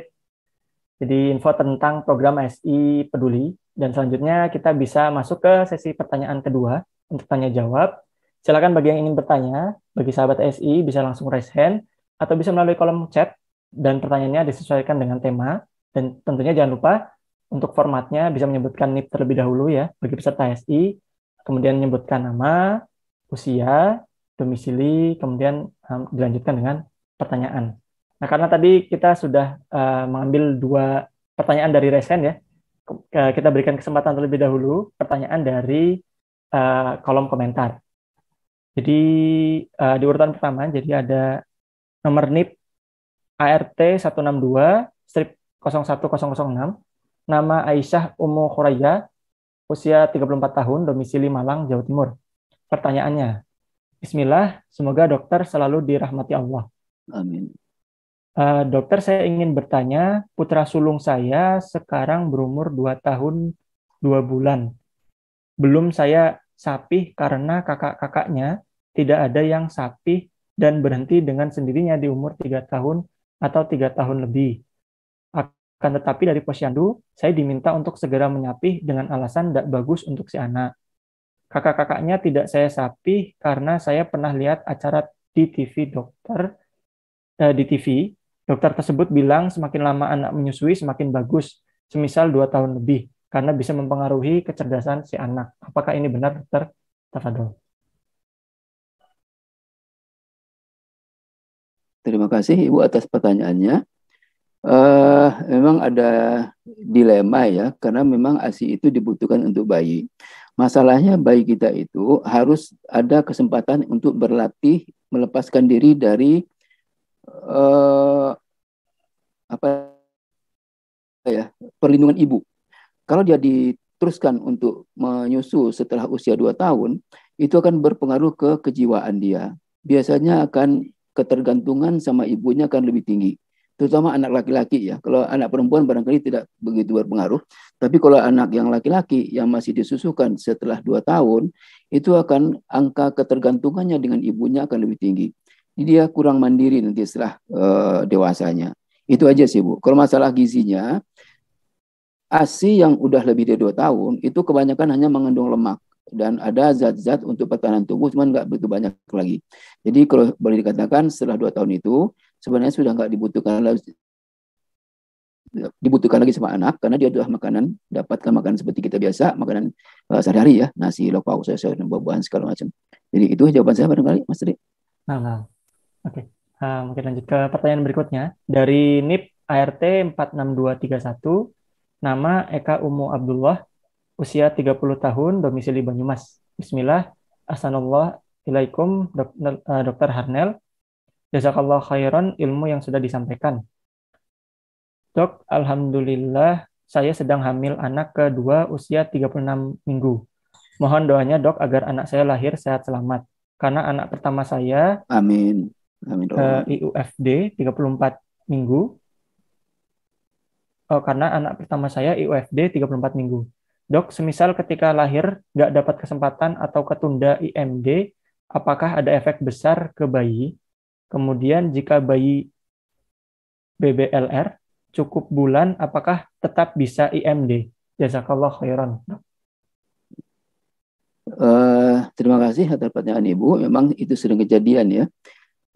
Jadi info tentang program HSI Peduli. Dan selanjutnya kita bisa masuk ke sesi pertanyaan kedua untuk tanya jawab. Silakan bagi yang ingin bertanya, bagi sahabat HSI bisa langsung raise hand atau bisa melalui kolom chat dan pertanyaannya disesuaikan dengan tema. Dan tentunya jangan lupa untuk formatnya bisa menyebutkan NIP terlebih dahulu ya bagi peserta HSI, kemudian menyebutkan nama, usia, domisili, kemudian dilanjutkan dengan pertanyaan. Nah, karena tadi kita sudah mengambil 2 pertanyaan dari raise hand ya, kita berikan kesempatan terlebih dahulu pertanyaan dari kolom komentar. Jadi di urutan pertama, jadi ada nomor NIP ART 162-01006, nama Aisyah Ummu Khuraya, usia 34 tahun, domisili Malang, Jawa Timur. Pertanyaannya, Bismillah, semoga dokter selalu dirahmati Allah. Amin. Dokter, saya ingin bertanya, putra sulung saya sekarang berumur 2 tahun 2 bulan. Belum saya sapih karena kakak-kakaknya tidak ada yang sapih dan berhenti dengan sendirinya di umur 3 tahun atau 3 tahun lebih. Akan tetapi dari posyandu, saya diminta untuk segera menyapih dengan alasan tidak bagus untuk si anak. Kakak-kakaknya tidak saya sapih karena saya pernah lihat acara di TV Dokter tersebut bilang semakin lama anak menyusui semakin bagus, semisal 2 tahun lebih, karena bisa mempengaruhi kecerdasan si anak. Apakah ini benar, dokter? Tafadhol. Terima kasih Ibu atas pertanyaannya. Memang ada dilema ya, karena memang ASI itu dibutuhkan untuk bayi. Masalahnya bayi kita itu harus ada kesempatan untuk berlatih melepaskan diri dari perlindungan ibu. Kalau dia diteruskan untuk menyusu setelah usia 2 tahun, itu akan berpengaruh ke kejiwaan dia. Biasanya akan ketergantungan sama ibunya akan lebih tinggi. Terutama anak laki-laki ya. Kalau anak perempuan barangkali tidak begitu berpengaruh. Tapi kalau anak yang laki-laki yang masih disusukan setelah 2 tahun, itu akan angka ketergantungannya dengan ibunya akan lebih tinggi. Jadi dia kurang mandiri nanti setelah dewasanya. Itu aja sih Bu. Kalau masalah gizinya, ASI yang udah lebih dari 2 tahun, itu kebanyakan hanya mengandung lemak. Dan ada zat-zat untuk pertahanan tubuh, cuman nggak begitu banyak lagi. Jadi kalau boleh dikatakan setelah 2 tahun itu, sebenarnya sudah nggak dibutuhkan lagi sama anak, karena dia sudah dapatkan makanan seperti kita biasa, makanan sehari-hari ya, nasi, lauk, sayur, dan buah-buahan segala macam. Jadi itu jawaban saya barangkali, Mas Tri. Nah. Oke. Mungkin lanjut ke pertanyaan berikutnya. Dari NIP ART 46231, nama Eka Umu Abdullah, usia 30 tahun, domisili Banyumas. Bismillah, Assalamualaikum Dr. Harnel. Jazakallah khairan ilmu yang sudah disampaikan. Dok, alhamdulillah saya sedang hamil anak kedua usia 36 minggu. Mohon doanya dok agar anak saya lahir sehat selamat. Karena anak pertama saya Amin. IUFD 34 minggu. Karena anak pertama saya IUFD 34 minggu. Dok, semisal ketika lahir nggak dapat kesempatan atau ketunda IMD, apakah ada efek besar ke bayi? Kemudian jika bayi BBLR cukup bulan, apakah tetap bisa IMD? Jazakallah khairan. Terima kasih atas pertanyaan Ibu. Memang itu sering kejadian ya.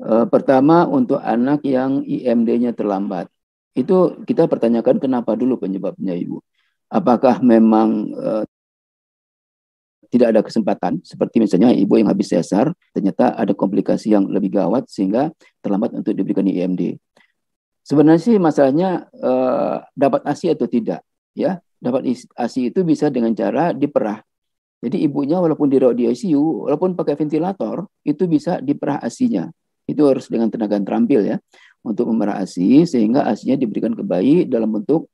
Pertama untuk anak yang IMD-nya terlambat. Itu kita pertanyakan kenapa dulu penyebabnya Ibu. Apakah memang tidak ada kesempatan, seperti misalnya ibu yang habis sesar, ternyata ada komplikasi yang lebih gawat sehingga terlambat untuk diberikan IMD. Sebenarnya sih masalahnya dapat ASI atau tidak. Ya, dapat ASI itu bisa dengan cara diperah. Jadi ibunya walaupun dirawat di ICU, walaupun pakai ventilator, itu bisa diperah ASI-nya. Itu harus dengan tenaga terampil ya, untuk memerah ASI, sehingga ASI-nya diberikan ke bayi dalam bentuk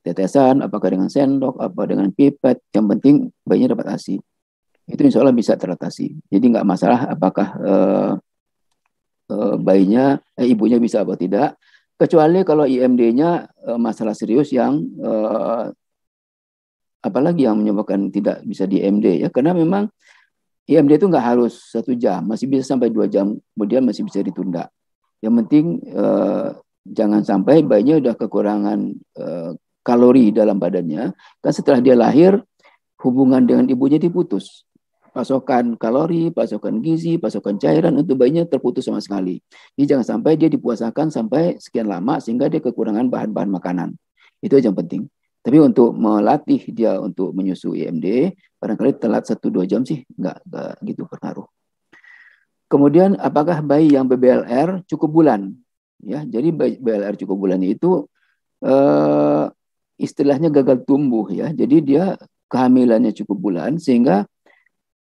tetesan, apakah dengan sendok, apa dengan pipet, yang penting bayinya dapat ASI. Itu insya Allah bisa teratasi. Jadi nggak masalah apakah ibunya bisa atau tidak, kecuali kalau IMD-nya masalah serius yang apalagi yang menyebabkan tidak bisa di IMD ya, karena memang IMD itu nggak harus 1 jam, masih bisa sampai 2 jam, kemudian masih bisa ditunda. Yang penting jangan sampai bayinya udah kekurangan kalori dalam badannya, kan setelah dia lahir hubungan dengan ibunya diputus. Pasokan kalori, pasokan gizi, pasokan cairan untuk bayinya terputus sama sekali. Jadi jangan sampai dia dipuasakan sampai sekian lama sehingga dia kekurangan bahan-bahan makanan. Itu aja yang penting. Tapi untuk melatih dia untuk menyusu IMD, barangkali telat 1-2 jam sih nggak gitu berpengaruh. Kemudian apakah bayi yang BBLR cukup bulan? Ya, jadi BBLR cukup bulan itu istilahnya gagal tumbuh ya. Jadi dia kehamilannya cukup bulan sehingga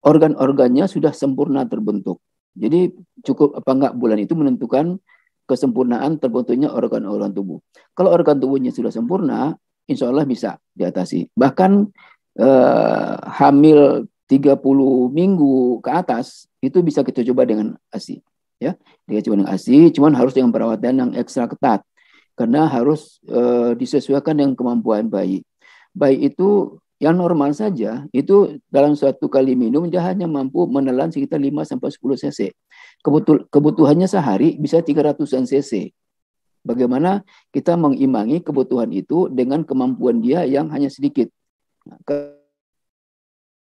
organ-organnya sudah sempurna terbentuk. Jadi cukup apa enggak bulan itu menentukan kesempurnaan terbentuknya organ-organ tubuh. Kalau organ tubuhnya sudah sempurna, insya Allah bisa diatasi. Bahkan hamil 30 minggu ke atas itu bisa kita coba dengan ASI. Ya, kita coba dengan ASI, cuman harus dengan perawatan yang ekstra ketat karena harus disesuaikan dengan kemampuan bayi. Bayi itu yang normal saja itu dalam suatu kali minum dia hanya mampu menelan sekitar 5-10 cc. Kebutuhannya sehari bisa 300-an cc. Bagaimana kita mengimbangi kebutuhan itu dengan kemampuan dia yang hanya sedikit. Nah,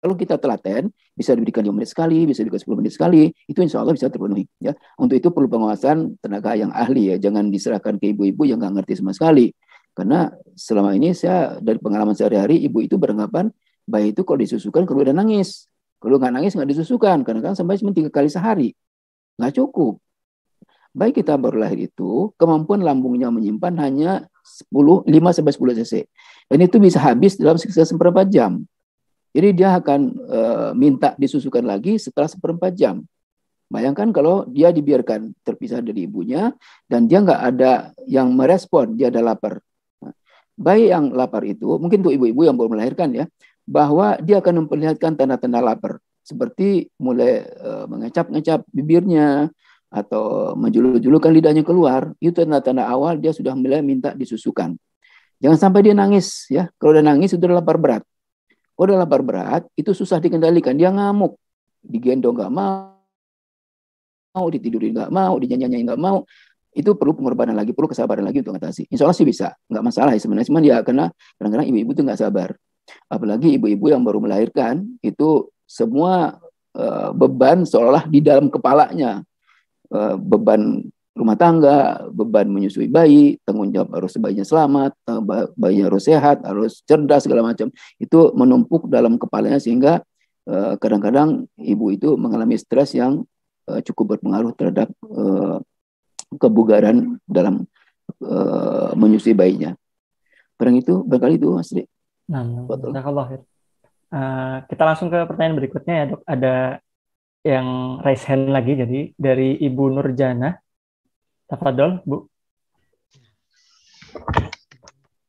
Kalau kita telaten, bisa diberikan 5 menit sekali, bisa diberikan 10 menit sekali, itu insya Allah bisa terpenuhi. Ya. Untuk itu perlu pengawasan tenaga yang ahli, ya. Jangan diserahkan ke ibu-ibu yang nggak ngerti sama sekali. Karena selama ini saya dari pengalaman sehari-hari, ibu itu beranggapan bayi itu kalau disusukan kalau udah nangis. Kalau nggak nangis nggak disusukan, karena kan sampai cuma 3 kali sehari. Nggak cukup. Bayi kita baru lahir itu, kemampuan lambungnya menyimpan hanya 5-10 cc. Dan itu bisa habis dalam sekitar seperempat jam. Jadi dia akan minta disusukan lagi setelah seperempat jam. Bayangkan kalau dia dibiarkan terpisah dari ibunya dan dia nggak ada yang merespon, dia ada lapar. Nah, bayi yang lapar itu, mungkin untuk ibu-ibu yang baru melahirkan ya, bahwa dia akan memperlihatkan tanda-tanda lapar. Seperti mulai mengecap-ngecap bibirnya atau menjulur-julurkan lidahnya keluar, itu tanda-tanda awal dia sudah mulai minta disusukan. Jangan sampai dia nangis ya. Kalau udah nangis itu udah lapar berat. Kalau udah lapar berat, itu susah dikendalikan. Dia ngamuk. Digendong nggak mau, ditidurin nggak mau, dinyanyi nggak mau. Itu perlu pengorbanan lagi, perlu kesabaran lagi untuk mengatasi. Insya Allah sih bisa. Nggak masalah ya sebenarnya. Cuman ya karena kadang-kadang ibu-ibu itu nggak sabar. Apalagi ibu-ibu yang baru melahirkan, itu semua beban seolah di dalam kepalanya. Beban rumah tangga, beban menyusui bayi, tanggung jawab harus bayinya selamat, bayinya harus sehat, harus cerdas, segala macam. Itu menumpuk dalam kepalanya sehingga kadang-kadang ibu itu mengalami stres yang cukup berpengaruh terhadap kebugaran dalam menyusui bayinya. Barangkali itu Mas Ri. Nah, kita langsung ke pertanyaan berikutnya ya dok. Ada yang raise hand lagi, jadi dari Ibu Nurjana. Tafadhol, Bu.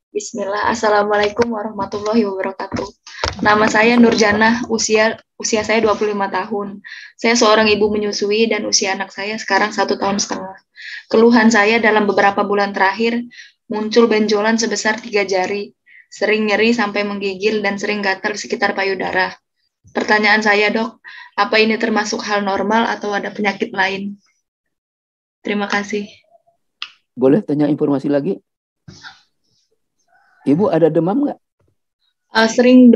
Bismillah. Assalamualaikum warahmatullahi wabarakatuh. Nama saya Nurjana, usia saya 25 tahun. Saya seorang ibu menyusui dan usia anak saya sekarang 1,5 tahun. Keluhan saya dalam beberapa bulan terakhir muncul benjolan sebesar 3 jari, sering nyeri sampai menggigil dan sering gatal di sekitar payudara. Pertanyaan saya, dok, apa ini termasuk hal normal atau ada penyakit lain? Terima kasih. Boleh tanya informasi lagi? Ibu ada demam nggak? Sering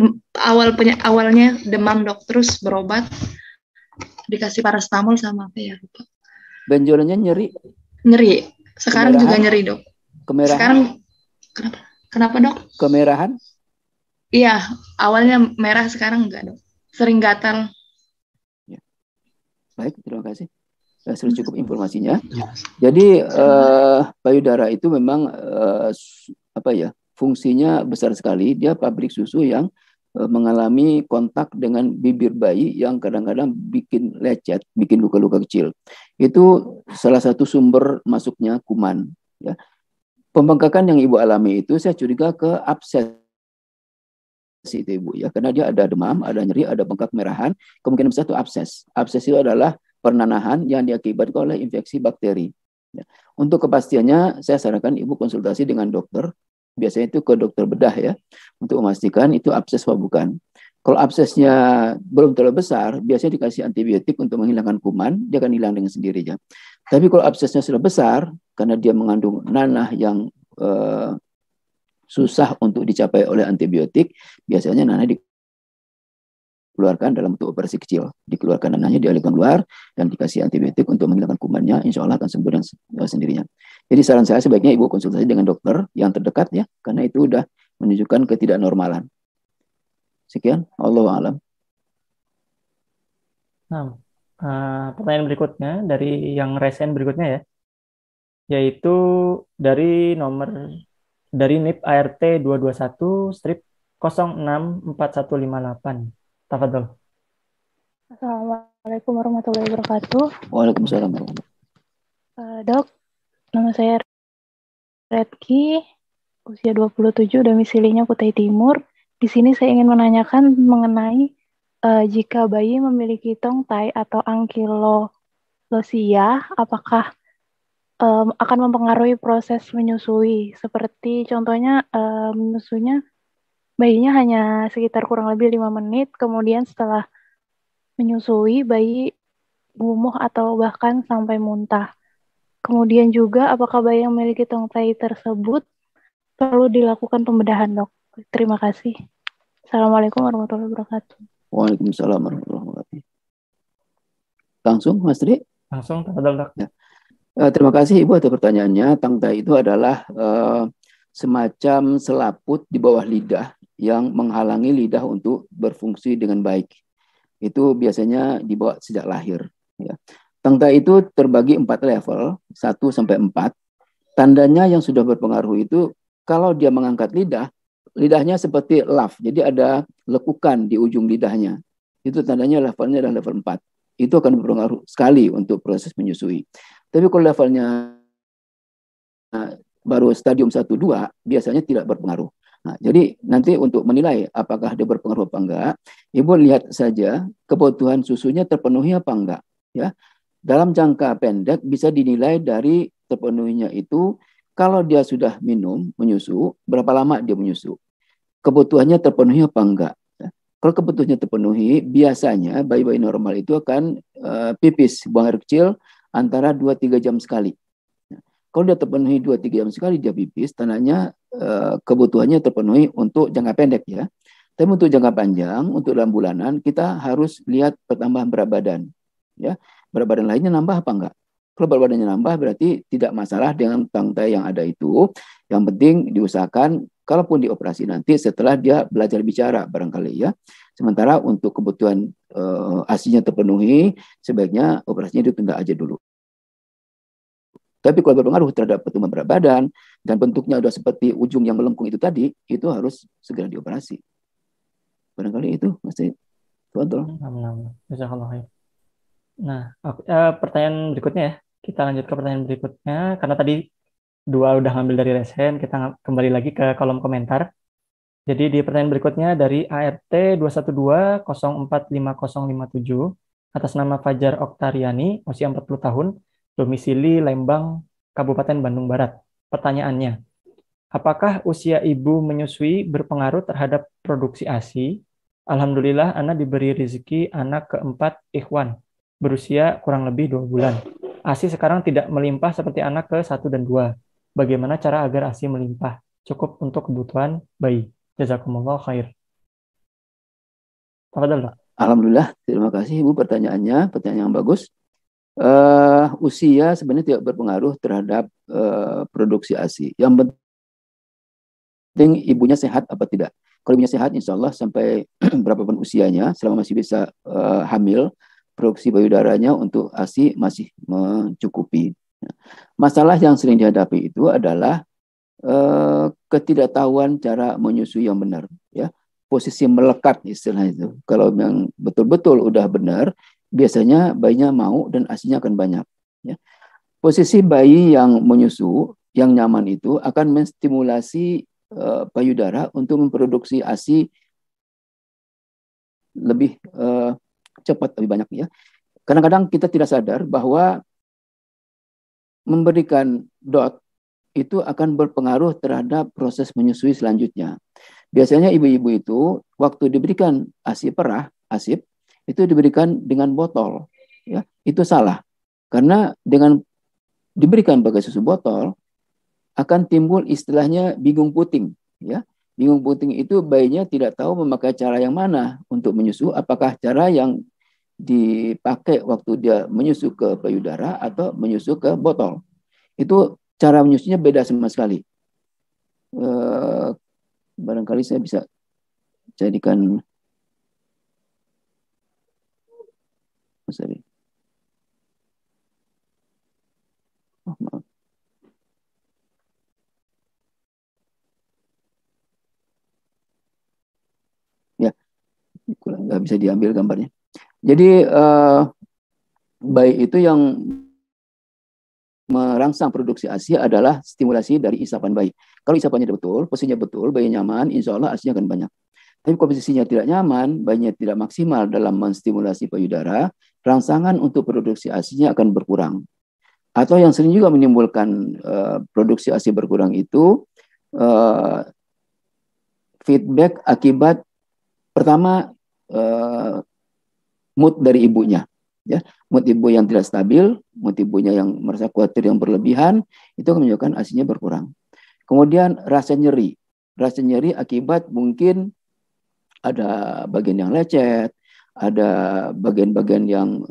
awalnya demam dok, terus berobat, dikasih paracetamol sama apa ya lupa. Benjolannya nyeri? Nyeri. Sekarang kemerahan? Juga nyeri dok. Kemerahan? Sekarang kenapa dok? Kemerahan? Iya, awalnya merah, sekarang enggak dok. Sering gatal. Ya. Baik, terima kasih. Sudah cukup informasinya. Jadi payudara itu memang fungsinya besar sekali. Dia pabrik susu yang mengalami kontak dengan bibir bayi yang kadang-kadang bikin lecet, bikin luka-luka kecil. Itu salah satu sumber masuknya kuman. Ya. Pembengkakan yang ibu alami itu saya curiga ke abses itu ibu ya, karena dia ada demam, ada nyeri, ada bengkak merahan. Kemungkinan besar itu abses. Abses itu adalah pernanahan yang diakibatkan oleh infeksi bakteri. Ya. Untuk kepastiannya, saya sarankan ibu konsultasi dengan dokter. Biasanya itu ke dokter bedah ya, untuk memastikan itu abses atau bukan. Kalau absesnya belum terlalu besar, biasanya dikasih antibiotik untuk menghilangkan kuman, dia akan hilang dengan sendirinya. Tapi kalau absesnya sudah besar, karena dia mengandung nanah yang susah untuk dicapai oleh antibiotik, biasanya nanah dikeluarkan dalam bentuk operasi kecil. Dikeluarkan nanahnya, dialihkan keluar, dan dikasih antibiotik untuk menghilangkan kumannya, insya Allah akan sembuh dengan sendirinya. Jadi saran saya sebaiknya ibu konsultasi dengan dokter yang terdekat ya, karena itu sudah menunjukkan ketidaknormalan. Sekian, Allahu a'lam. Nah, pertanyaan berikutnya dari yang resen berikutnya ya, yaitu dari NIP ART 221-064158. Tafadhol. Assalamualaikum warahmatullahi wabarakatuh. Waalaikumsalam. Dok, nama saya Redki, usia 27, domisilinya Kutai Timur. Di sini saya ingin menanyakan mengenai jika bayi memiliki tongtai atau ankylosia, apakah akan mempengaruhi proses menyusui? Seperti contohnya menyusunya bayinya hanya sekitar kurang lebih 5 menit, kemudian setelah menyusui bayi gumuh atau bahkan sampai muntah. Kemudian juga apakah bayi yang memiliki tongtai tersebut perlu dilakukan pembedahan, dok? Terima kasih. Assalamualaikum warahmatullahi wabarakatuh. Waalaikumsalam warahmatullahi wabarakatuh. Langsung, Mas Tri? Langsung, Dok. Ya. Terima kasih Ibu atas pertanyaannya. Tangtai itu adalah semacam selaput di bawah lidah yang menghalangi lidah untuk berfungsi dengan baik. Itu biasanya dibawa sejak lahir. Ya. Tangtai itu terbagi 4 level, 1 sampai 4. Tandanya yang sudah berpengaruh itu kalau dia mengangkat lidah, lidahnya seperti love, jadi ada lekukan di ujung lidahnya. Itu tandanya levelnya adalah level 4. Itu akan berpengaruh sekali untuk proses menyusui. Tapi kalau levelnya baru stadium 1-2, biasanya tidak berpengaruh. Nah, jadi nanti untuk menilai apakah dia berpengaruh apa enggak, Ibu lihat saja kebutuhan susunya terpenuhi apa enggak. Ya. Dalam jangka pendek bisa dinilai dari terpenuhinya itu, kalau dia sudah minum, menyusu, berapa lama dia menyusu. Kebutuhannya terpenuhi apa enggak. Kalau kebutuhannya terpenuhi, biasanya bayi-bayi normal itu akan pipis, buang air kecil, antara 2-3 jam sekali. Kalau dia terpenuhi 2-3 jam sekali dia pipis, tandanya kebutuhannya terpenuhi untuk jangka pendek ya. Tapi untuk jangka panjang, untuk dalam bulanan, kita harus lihat pertambahan berat badan. Ya, berat badan lainnya nambah apa enggak? Kalau berat badannya nambah berarti tidak masalah dengan tangtai yang ada itu. Yang penting diusahakan, kalaupun dioperasi nanti setelah dia belajar bicara barangkali ya. Sementara untuk kebutuhan ASI-nya terpenuhi, sebaiknya operasinya ditunda aja dulu. Tapi kalau berpengaruh terhadap pertumbuhan berat badan dan bentuknya sudah seperti ujung yang melengkung itu tadi, itu harus segera dioperasi. Barangkali itu masih tuan. Nah, pertanyaan berikutnya ya. Kita lanjut ke pertanyaan berikutnya. Karena tadi 2 udah ngambil dari resen, kita kembali lagi ke kolom komentar. Jadi di pertanyaan berikutnya dari ART 212045057 atas nama Fajar Oktariani, usia 40 tahun, domisili Lembang, Kabupaten Bandung Barat. Pertanyaannya, apakah usia ibu menyusui berpengaruh terhadap produksi ASI? Alhamdulillah, Ana diberi rezeki anak keempat Ikhwan, berusia kurang lebih 2 bulan. ASI sekarang tidak melimpah seperti anak ke-1 dan 2. Bagaimana cara agar ASI melimpah? Cukup untuk kebutuhan bayi. Jazakumullah khair. Alhamdulillah, terima kasih Ibu pertanyaannya, pertanyaan yang bagus. Usia sebenarnya tidak berpengaruh terhadap produksi ASI. Yang penting ibunya sehat apa tidak. Kalau ibunya sehat, insya Allah sampai berapapun usianya, selama masih bisa hamil, produksi payudaranya untuk ASI masih mencukupi. Masalah yang sering dihadapi itu adalah ketidaktahuan cara menyusui yang benar. Ya, posisi melekat istilah itu. Kalau yang betul-betul udah benar, biasanya bayinya mau dan ASI-nya akan banyak. Ya. Posisi bayi yang menyusu, yang nyaman itu akan menstimulasi payudara untuk memproduksi ASI lebih cepat, lebih banyak. Ya. Kadang-kadang kita tidak sadar bahwa memberikan DOT itu akan berpengaruh terhadap proses menyusui selanjutnya. Biasanya ibu-ibu itu waktu diberikan ASI perah, ASIP, itu diberikan dengan botol. Ya, itu salah. Karena dengan diberikan pakai susu botol akan timbul istilahnya bingung puting. Ya, bingung puting itu bayinya tidak tahu memakai cara yang mana untuk menyusu. Apakah cara yang dipakai waktu dia menyusu ke payudara atau menyusu ke botol. Itu cara menyusunya beda sama sekali. Barangkali saya bisa jadikan sorry. Oh, maaf. Ya, nggak bisa diambil gambarnya. Jadi baik itu yang merangsang produksi ASI adalah stimulasi dari isapan bayi. Kalau isapannya betul, posisinya betul, bayi nyaman, insya Allah ASI-nya akan banyak. Tapi kalau posisinya tidak nyaman, bayinya tidak maksimal dalam menstimulasi payudara, rangsangan untuk produksi ASI-nya akan berkurang. Atau yang sering juga menimbulkan produksi ASI berkurang itu feedback akibat pertama mood dari ibunya. Ya, mood ibu yang tidak stabil, mood ibunya yang merasa khawatir yang berlebihan, itu akan menyebabkan ASI-nya berkurang. Kemudian rasa nyeri akibat mungkin ada bagian yang lecet, ada bagian-bagian yang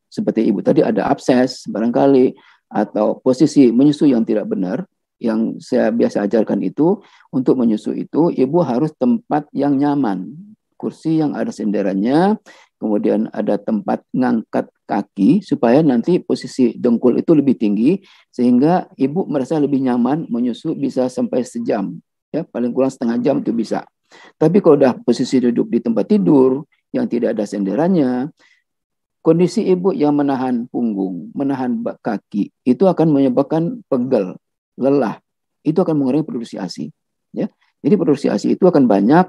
seperti ibu tadi ada abses barangkali, atau posisi menyusui yang tidak benar, yang saya biasa ajarkan itu, untuk menyusui itu ibu harus tempat yang nyaman, kursi yang ada senderannya, kemudian ada tempat ngangkat kaki supaya nanti posisi dengkul itu lebih tinggi sehingga ibu merasa lebih nyaman menyusu, bisa sampai sejam, ya paling kurang setengah jam itu bisa. Tapi kalau udah posisi duduk di tempat tidur yang tidak ada senderannya, kondisi ibu yang menahan punggung, menahan kaki, itu akan menyebabkan pegel, lelah. Itu akan mengurangi produksi ASI. Ya. Jadi produksi ASI itu akan banyak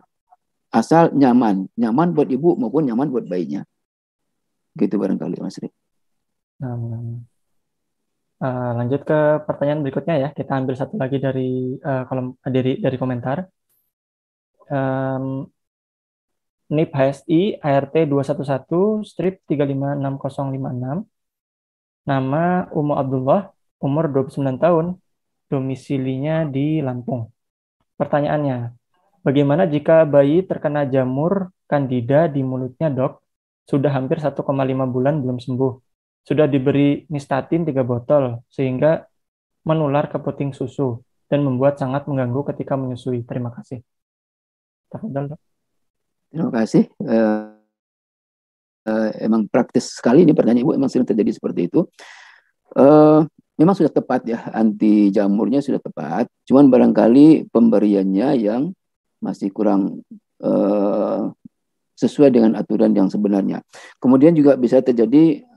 asal nyaman. Nyaman buat ibu maupun nyaman buat bayinya. Gitu barangkali, Mas Rik. Lanjut ke pertanyaan berikutnya ya. Kita ambil satu lagi dari kolom dari komentar. NIP HSI ART 211 strip 356056. Nama Umu Abdullah, umur 29 tahun, domisilinya di Lampung. Pertanyaannya, bagaimana jika bayi terkena jamur kandida di mulutnya, Dok? Sudah hampir 1,5 bulan belum sembuh. Sudah diberi Nystatin 3 botol, sehingga menular ke puting susu dan membuat sangat mengganggu ketika menyusui. Terima kasih. Tafadhol, Dok. Terima kasih. Emang praktis sekali ini pertanyaan ibu, emang sering terjadi seperti itu. Memang sudah tepat ya, anti jamurnya sudah tepat, cuman barangkali pemberiannya yang masih kurang sesuai dengan aturan yang sebenarnya. Kemudian juga bisa terjadi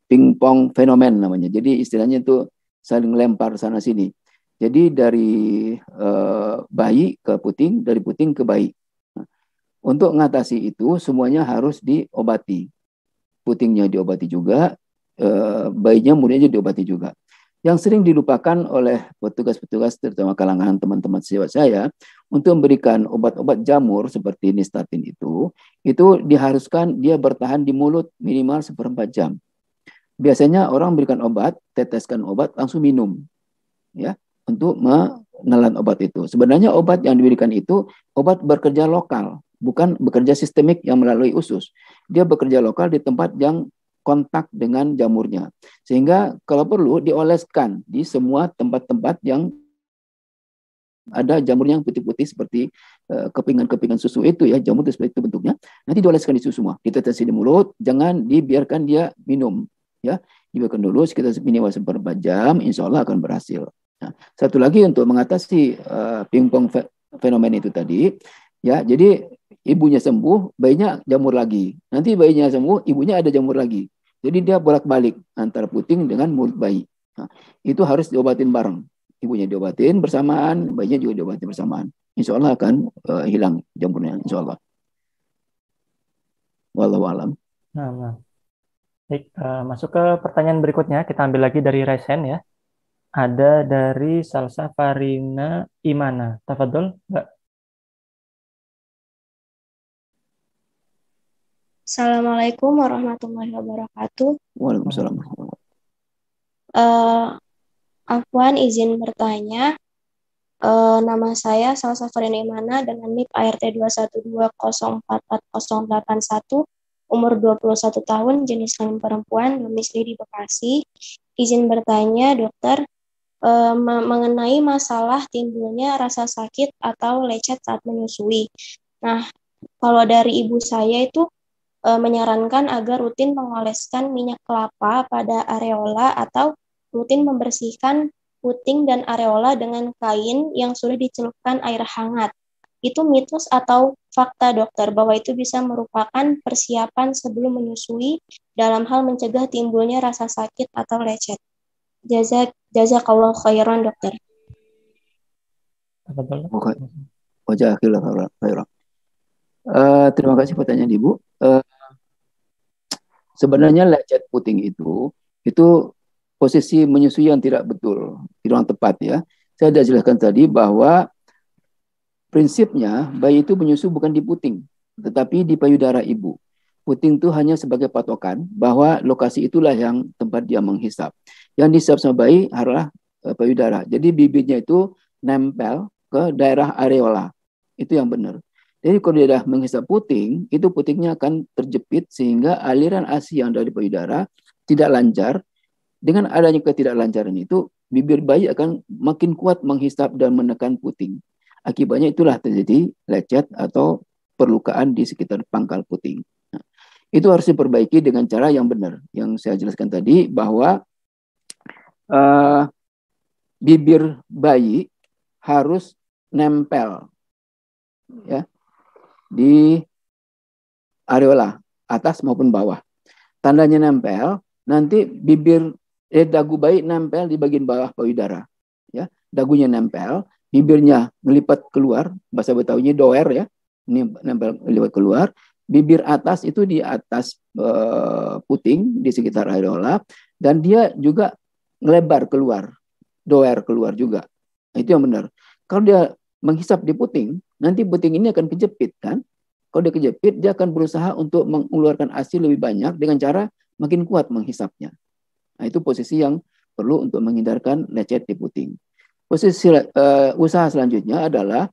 pingpong fenomen namanya. Jadi istilahnya itu saling lempar sana sini. Jadi dari bayi ke puting, dari puting ke bayi. Untuk mengatasi itu semuanya harus diobati. Putingnya diobati juga, bayinya muridnya diobati juga. Yang sering dilupakan oleh petugas-petugas, terutama kalangan teman-teman sejawat saya, untuk memberikan obat-obat jamur seperti Nystatin itu diharuskan dia bertahan di mulut minimal 1/4 jam. Biasanya orang memberikan obat, teteskan obat, langsung minum, ya, untuk menelan obat itu. Sebenarnya obat yang diberikan itu obat bekerja lokal, bukan bekerja sistemik yang melalui usus. Dia bekerja lokal di tempat yang kontak dengan jamurnya. Sehingga kalau perlu dioleskan di semua tempat-tempat yang ada jamurnya yang putih-putih seperti kepingan-kepingan susu itu ya, jamur itu seperti itu bentuknya. Nanti dioleskan di susu semua, ditetes di mulut, jangan dibiarkan dia minum. Ya, dibiarkan dulu sekitar minimal 1/4 jam, insya Allah akan berhasil. Nah, satu lagi untuk mengatasi pingpong fenomen itu tadi, ya, jadi ibunya sembuh, bayinya jamur lagi. Nanti bayinya sembuh, ibunya ada jamur lagi. Jadi dia bolak-balik antara puting dengan mulut bayi. Nah, itu harus diobatin bareng. Ibunya diobatin bersamaan, bayinya juga diobatin bersamaan. Insya Allah akan hilang jamurnya, insya Allah. Wallahu a'lam. Nah. Baik, masuk ke pertanyaan berikutnya. Kita ambil lagi dari Resen ya. Ada dari Salsa Farina Imana. Tafadhol, Mbak. Assalamualaikum warahmatullahi wabarakatuh. Waalaikumsalam. Afwan, izin bertanya. Nama saya Salsa Farina Imana dengan NIP ART 212044081, umur 21 tahun, jenis kelamin perempuan, domisili di Bekasi. Izin bertanya, dokter, mengenai masalah timbulnya rasa sakit atau lecet saat menyusui. Nah, kalau dari ibu saya itu menyarankan agar rutin mengoleskan minyak kelapa pada areola atau rutin membersihkan puting dan areola dengan kain yang sudah dicelupkan air hangat. Itu mitos atau fakta, dokter, bahwa itu bisa merupakan persiapan sebelum menyusui dalam hal mencegah timbulnya rasa sakit atau lecet? Jazakallah khairan, dokter. Terima kasih pertanyaan Ibu. Sebenarnya lecet puting itu posisi menyusui yang tidak betul, tidak tepat ya. Saya sudah jelaskan tadi bahwa prinsipnya bayi itu menyusu bukan di puting, tetapi di payudara ibu. Puting itu hanya sebagai patokan bahwa lokasi itulah yang tempat dia menghisap. Yang dihisap sama bayi adalah payudara. Jadi bibirnya itu nempel ke daerah areola. Itu yang benar. Jadi kalau dia sudah menghisap puting, itu putingnya akan terjepit sehingga aliran ASI yang dari payudara tidak lancar. Dengan adanya ketidaklancaran itu, bibir bayi akan makin kuat menghisap dan menekan puting. Akibatnya itulah terjadi lecet atau perlukaan di sekitar pangkal puting. Nah, itu harus diperbaiki dengan cara yang benar. Yang saya jelaskan tadi bahwa bibir bayi harus nempel ya di areola atas maupun bawah. Tandanya nempel, nanti dagu bayi nempel di bagian bawah payudara. Ya, dagunya nempel, bibirnya ngelipat keluar, bahasa Betawinya doer ya. Ini nempel ngelipat keluar. Bibir atas itu di atas puting di sekitar areola dan dia juga ngelebar keluar, doer keluar juga. Itu yang benar. Kalau dia menghisap di puting, nanti puting ini akan kejepit kan? Kalau dia kejepit, dia akan berusaha untuk mengeluarkan ASI lebih banyak dengan cara makin kuat menghisapnya. Nah, itu posisi yang perlu untuk menghindarkan lecet di puting. Posisi usaha selanjutnya adalah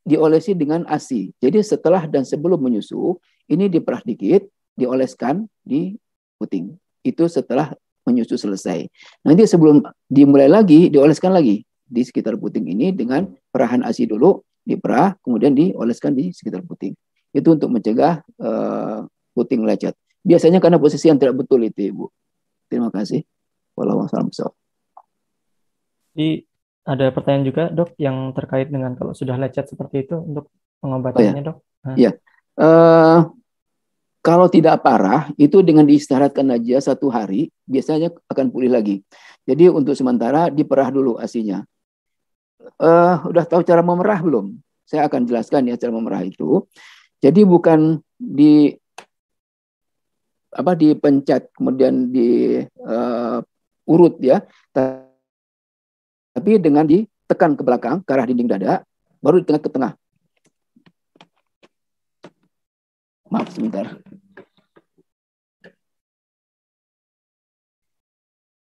diolesi dengan ASI. Jadi setelah dan sebelum menyusu, ini diperah dikit, dioleskan di puting. Itu setelah menyusu selesai. Nanti sebelum dimulai lagi, dioleskan lagi di sekitar puting ini dengan perahan ASI dulu, diperah, kemudian dioleskan di sekitar puting. Itu untuk mencegah puting lecet. Biasanya karena posisi yang tidak betul itu, Ibu. Terima kasih. Waalaikumsalam. Jadi ada pertanyaan juga, Dok, yang terkait dengan kalau sudah lecet seperti itu untuk pengobatannya, Dok. Iya. Kalau tidak parah, itu dengan diistirahatkan aja 1 hari, biasanya akan pulih lagi. Jadi untuk sementara diperah dulu ASI-nya. Udah tahu cara memerah belum? Saya akan jelaskan ya cara memerah itu. Jadi bukan dipencet kemudian diurut ya, tapi dengan ditekan ke belakang ke arah dinding dada, baru ditekan ke tengah. Maaf sebentar.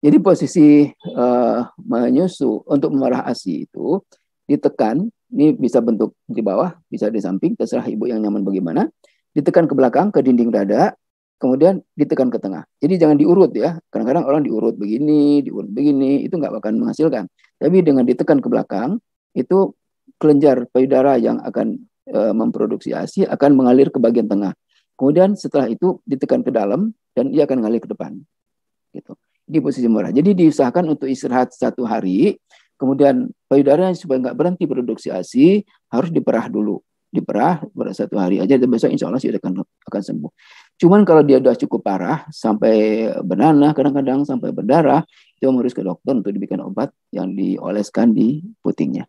Jadi posisi menyusu untuk memerah ASI itu ditekan, ini bisa bentuk di bawah, bisa di samping, terserah ibu yang nyaman bagaimana. Ditekan ke belakang, ke dinding dada, kemudian ditekan ke tengah. Jadi jangan diurut ya. Kadang-kadang orang diurut begini, itu nggak akan menghasilkan. Tapi dengan ditekan ke belakang, itu kelenjar payudara yang akan memproduksi ASI akan mengalir ke bagian tengah. Kemudian setelah itu ditekan ke dalam dan ia akan mengalir ke depan. Gitu. Di posisi memerah. Jadi diusahakan untuk istirahat 1 hari, kemudian payudara supaya nggak berhenti produksi ASI harus diperah dulu. Diperah pada 1 hari aja dan besok insya Allah sih akan sembuh. Cuman kalau dia sudah cukup parah sampai bernanah, kadang-kadang sampai berdarah, itu harus ke dokter untuk diberikan obat yang dioleskan di putingnya.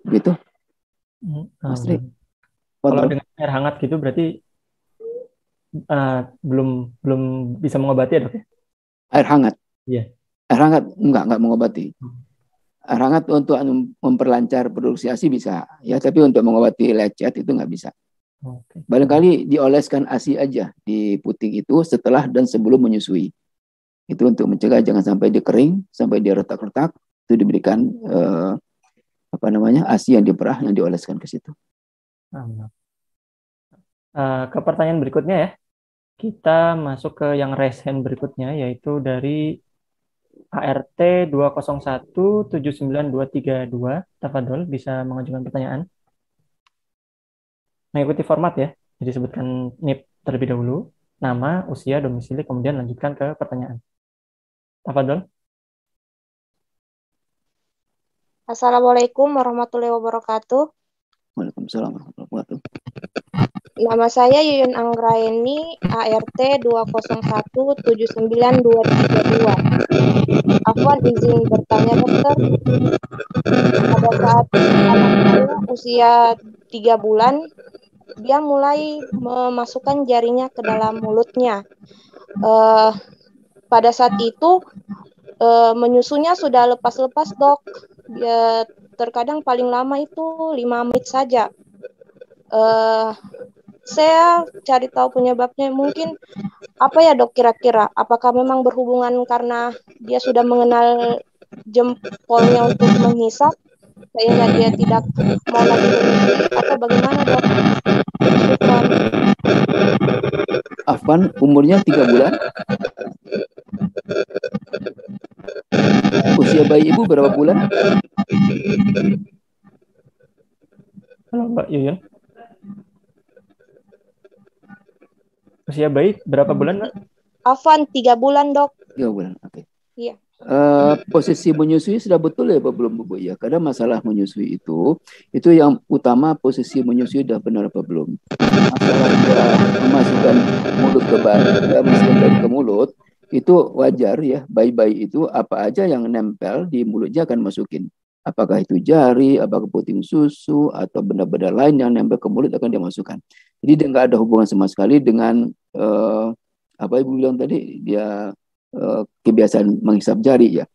Begitu? Astri. Kalau dengan air hangat gitu berarti belum bisa mengobati ya, Dok ya? Air hangat? Iya. Air hangat enggak mengobati. Air hangat untuk memperlancar produksi ASI bisa, ya, tapi untuk mengobati lecet itu nggak bisa. Okay. Barangkali dioleskan ASI aja di puting itu setelah dan sebelum menyusui. Itu untuk mencegah jangan sampai dia kering, sampai dia retak-retak, itu diberikan ASI yang diperah, yang dioleskan ke situ. Ke pertanyaan berikutnya ya. Kita masuk ke yang raise hand berikutnya, yaitu dari ART 201-79232. Tafadhol, bisa mengajukan pertanyaan. Mengikuti format ya. Jadi sebutkan NIP terlebih dahulu, nama, usia, domisili, kemudian lanjutkan ke pertanyaan. Tafadhol. Assalamualaikum warahmatullahi wabarakatuh. Waalaikumsalam warahmatullahi wabarakatuh. Nama saya Yuyun Anggraeni, ART 201-79232. Afwan izin bertanya, dokter. Pada saat anak saya usia 3 bulan, dia mulai memasukkan jarinya ke dalam mulutnya. Pada saat itu, menyusunya sudah lepas-lepas, dok. Dia terkadang paling lama itu 5 menit saja. Saya cari tahu penyebabnya, mungkin apa ya, dok, kira-kira? Apakah memang berhubungan karena dia sudah mengenal jempolnya untuk menghisap, sehingga dia tidak mau lagi menyusui atau bagaimana dok? Syukron. Afwan, umurnya 3 bulan. Usia bayi ibu berapa bulan? Halo Mbak Yuyun. Usia bayi berapa bulan, Mbak? Afwan 3 bulan dok. 3 bulan, oke. Iya. Posisi menyusui sudah betul ya apa belum Bu ya? Karena masalah menyusui itu yang utama, posisi menyusui sudah benar apa belum. Masalah dia memasukkan mulut ke masukkan dari ke mulut itu wajar ya. Bayi-bayi itu apa aja yang nempel di mulutnya akan masukin. Apakah itu jari, apakah puting susu atau benda-benda lain yang nempel ke mulut akan dia masukkan. Jadi dia nggak ada hubungan sama sekali dengan apa Ibu bilang tadi, dia kebiasaan menghisap jari ya,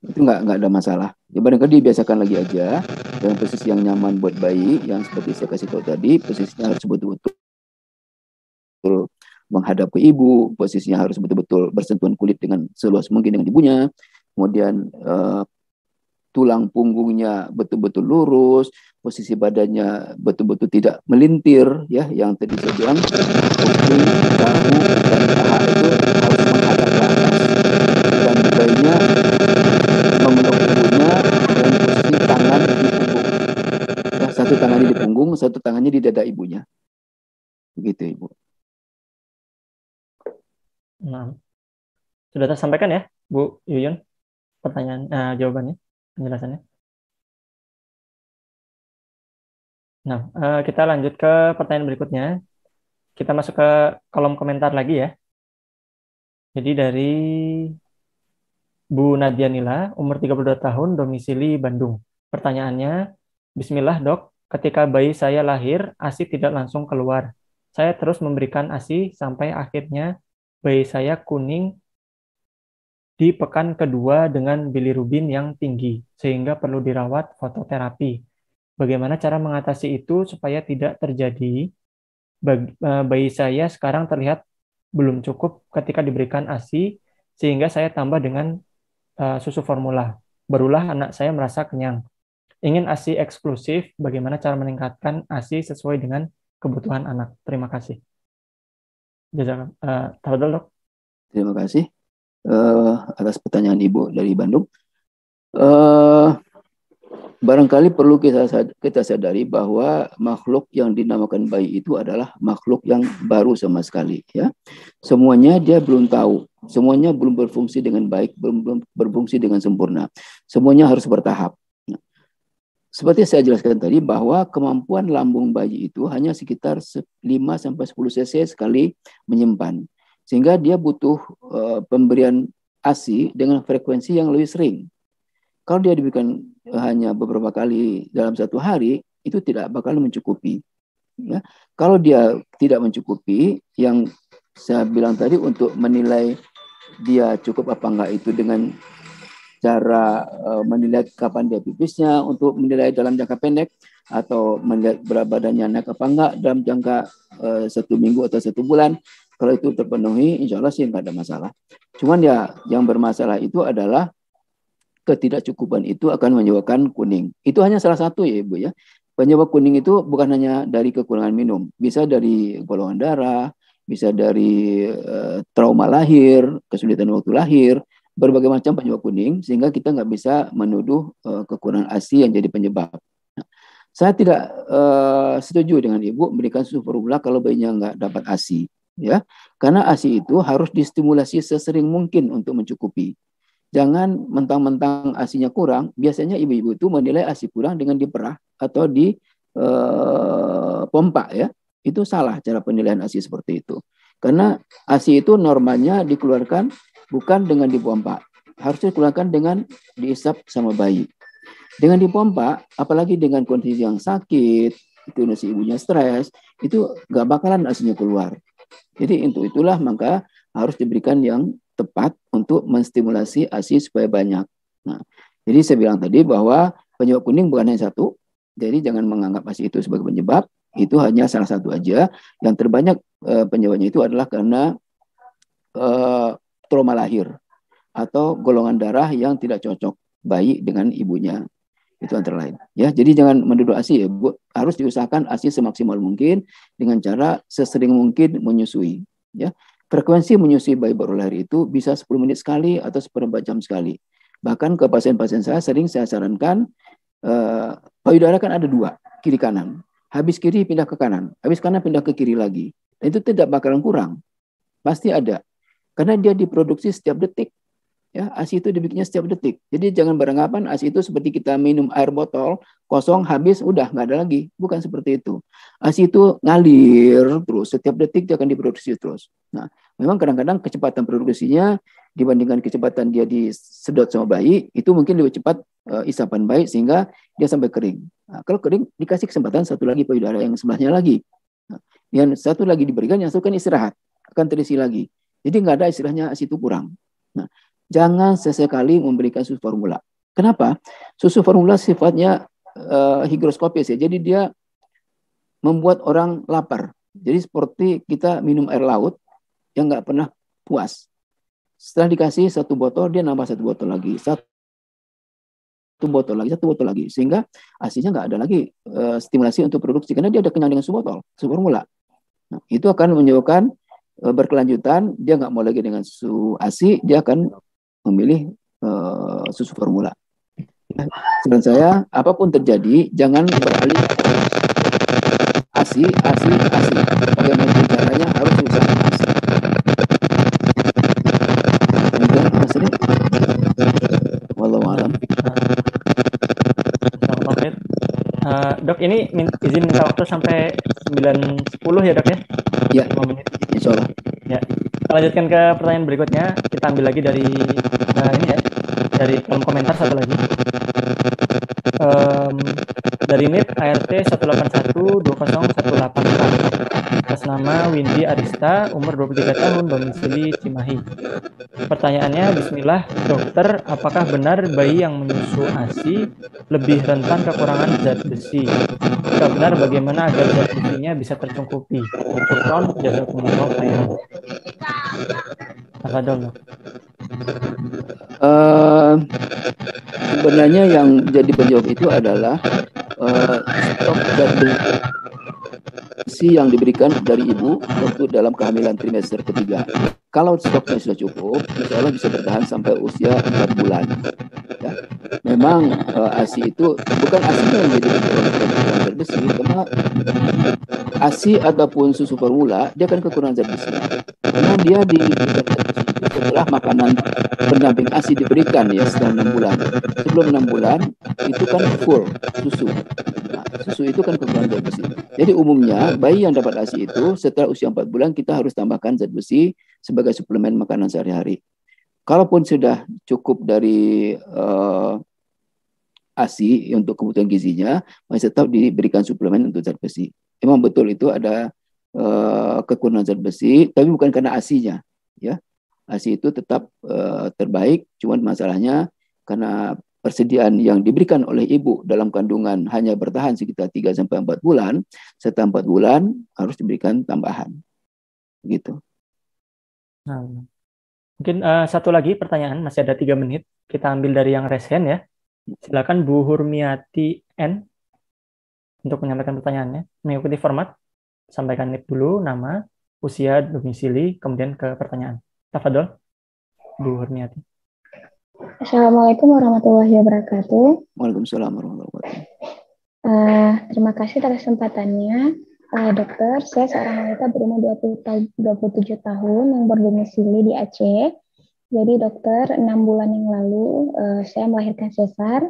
itu nggak ada masalah. Ya barangkali dibiasakan lagi aja dengan posisi yang nyaman buat bayi, yang seperti saya kasih tahu tadi, posisinya harus betul-betul menghadap ke ibu, posisinya harus betul-betul bersentuhan kulit dengan seluas mungkin dengan ibunya, kemudian tulang punggungnya betul-betul lurus, posisi badannya betul-betul tidak melintir ya, yang tadi saya bilang punggung, bahu dan paha itu harus menghadap ke atas, dan bayinya memeluk ibunya dengan posisi tangan di punggung ya, satu tangannya di punggung, satu tangannya di dada ibunya, begitu Ibu. Nah, sudah tersampaikan ya Bu Yuyun pertanyaan jawabannya, penjelasannya. Nah, kita lanjut ke pertanyaan berikutnya. Kita masuk ke kolom komentar lagi ya. Jadi dari Bu Nadia Nila, umur 32 tahun, domisili Bandung. Pertanyaannya, Bismillah dok, ketika bayi saya lahir, ASI tidak langsung keluar. Saya terus memberikan ASI sampai akhirnya bayi saya kuning di pekan kedua dengan bilirubin yang tinggi, sehingga perlu dirawat fototerapi. Bagaimana cara mengatasi itu supaya tidak terjadi? Bayi saya sekarang terlihat belum cukup ketika diberikan ASI, sehingga saya tambah dengan susu formula. Barulah anak saya merasa kenyang. Ingin ASI eksklusif, bagaimana cara meningkatkan ASI sesuai dengan kebutuhan anak? Terima kasih. Tafadhol dok. Terima kasih atas pertanyaan Ibu dari Bandung. Barangkali perlu kita sadari bahwa makhluk yang dinamakan bayi itu adalah makhluk yang baru sama sekali ya. Semuanya dia belum tahu, semuanya belum berfungsi dengan baik, belum berfungsi dengan sempurna. Semuanya harus bertahap. Seperti saya jelaskan tadi bahwa kemampuan lambung bayi itu hanya sekitar 5-10 cc sekali menyimpan. Sehingga dia butuh pemberian ASI dengan frekuensi yang lebih sering. Kalau dia diberikan hanya beberapa kali dalam satu hari, itu tidak bakal mencukupi. Ya. Kalau dia tidak mencukupi, yang saya bilang tadi untuk menilai dia cukup apa enggak itu dengan cara menilai kapan dia pipisnya, untuk menilai dalam jangka pendek, atau melihat berat badannya naik apa enggak dalam jangka 1 minggu atau 1 bulan. Kalau itu terpenuhi, insya Allah sih nggak ada masalah. Cuman ya yang bermasalah itu adalah ketidakcukupan itu akan menyebabkan kuning. Itu hanya salah satu ya Ibu ya. Penyebab kuning itu bukan hanya dari kekurangan minum. Bisa dari golongan darah, bisa dari trauma lahir, kesulitan waktu lahir, berbagai macam penyebab kuning, sehingga kita nggak bisa menuduh kekurangan ASI yang jadi penyebab. Nah, saya tidak setuju dengan Ibu memberikan susu formula kalau bayinya nggak dapat ASI. Ya, karena ASI itu harus distimulasi sesering mungkin untuk mencukupi. Jangan mentang-mentang ASInya kurang. Biasanya ibu-ibu itu menilai ASI kurang dengan diperah atau di pompa ya. Itu salah cara penilaian ASI seperti itu. Karena ASI itu normalnya dikeluarkan bukan dengan dipompa, harusnya dikeluarkan dengan diisap sama bayi. Dengan dipompa, apalagi dengan kondisi yang sakit, itu si ibunya stres, itu nggak bakalan ASInya keluar. Jadi untuk itulah maka harus diberikan yang tepat untuk menstimulasi ASI supaya banyak. Nah, jadi saya bilang tadi bahwa penyebab kuning bukan hanya satu, jadi jangan menganggap ASI itu sebagai penyebab, itu hanya salah satu aja. Yang terbanyak penyebabnya itu adalah karena trauma lahir atau golongan darah yang tidak cocok bayi dengan ibunya. Itu antara lain. Ya, jadi jangan menduduk ASI ya, Bu. Harus diusahakan ASI semaksimal mungkin dengan cara sesering mungkin menyusui. Ya, frekuensi menyusui bayi baru lahir itu bisa 10 menit sekali atau seperempat jam sekali. Bahkan ke pasien-pasien saya sering saya sarankan payudara kan ada dua, kiri kanan. Habis kiri pindah ke kanan, habis kanan pindah ke kiri lagi. Dan itu tidak bakalan kurang, pasti ada. Karena dia diproduksi setiap detik. Ya, ASI itu dibikinnya setiap detik. Jadi jangan beranggapan ASI itu seperti kita minum air botol kosong habis udah nggak ada lagi. Bukan seperti itu. ASI itu ngalir terus, setiap detik dia akan diproduksi terus. Nah, memang kadang-kadang kecepatan produksinya dibandingkan kecepatan dia disedot sama bayi itu mungkin lebih cepat isapan bayi sehingga dia sampai kering. Nah, kalau kering dikasih kesempatan satu lagi payudara yang sebelahnya lagi. Nah, yang satu lagi diberikan, yang satu kan istirahat akan terisi lagi. Jadi nggak ada istilahnya ASI itu kurang. Nah, jangan sesekali memberikan susu formula. Kenapa? Susu formula sifatnya higroskopis ya. Jadi dia membuat orang lapar. Jadi seperti kita minum air laut yang nggak pernah puas. Setelah dikasih satu botol, dia nambah satu botol lagi. Satu botol lagi. Sehingga ASI-nya nggak ada lagi stimulasi untuk produksi. Karena dia udah kenyang dengan susu botol, susu formula. Nah, itu akan menyebabkan berkelanjutan. Dia nggak mau lagi dengan susu ASI, dia akan memilih susu formula. Saran saya, apapun terjadi, jangan beralih ASI. Bagaimana caranya harus diusahakan ASI. Kemudian Mas Ri, wallahu a'lam. Dok, ini izin minta waktu sampai 9.10 ya dok ya? Ya, insya Allah. Ya. Lanjutkan ke pertanyaan berikutnya. Kita ambil lagi dari ini ya, dari kolom komentar satu lagi. Dari NIT ART 1812018 atas nama Windy Arista, umur 23 tahun, domisili Cimahi. Pertanyaannya, Bismillah, dokter, apakah benar bayi yang menyusu ASI lebih rentan kekurangan zat besi? Jika benar, bagaimana agar zat besinya bisa tercukupi? Syukron, jazakumullah khairan. Tafadhol. Sebenarnya yang jadi penjawab itu adalah stok zat besi yang diberikan dari ibu waktu dalam kehamilan trimester ketiga. Kalau stoknya sudah cukup, insya Allah bisa bertahan sampai usia 4 bulan. Ya. Memang ASI itu bukan ASI yang menjadi kekurangan zat besi, karena ASI ataupun susu formula dia kan kekurangan zat besi. Karena dia setelah makanan pendamping ASI diberikan ya setelah 6 bulan. Sebelum 6 bulan itu kan full susu. Nah, susu itu kan kekurangan zat besi. Jadi umumnya bayi yang dapat ASI itu setelah usia 4 bulan kita harus tambahkan zat besi sebagai suplemen makanan sehari-hari. Kalaupun sudah cukup dari ASI untuk kebutuhan gizinya, masih tetap diberikan suplemen untuk zat besi. Memang betul itu ada kekurangan zat besi, tapi bukan karena ASI-nya. Ya, ASI itu tetap terbaik, cuman masalahnya karena persediaan yang diberikan oleh ibu dalam kandungan hanya bertahan sekitar 3-4 bulan, setelah 4 bulan harus diberikan tambahan. Gitu. Nah, mungkin satu lagi pertanyaan, masih ada 3 menit. Kita ambil dari yang resen ya. Silakan Bu Hurmiati N untuk menyampaikan pertanyaannya. Mengikuti format, sampaikan NIP dulu, nama, usia, domisili, kemudian ke pertanyaan. Tafadhol, Bu Hurmiati. Assalamualaikum warahmatullahi wabarakatuh. Waalaikumsalam warahmatullahi wabarakatuh. Terima kasih atas kesempatannya. Dokter, saya seorang wanita berumur 27 tahun yang berdomisili di Aceh. Jadi dokter, 6 bulan yang lalu saya melahirkan sesar,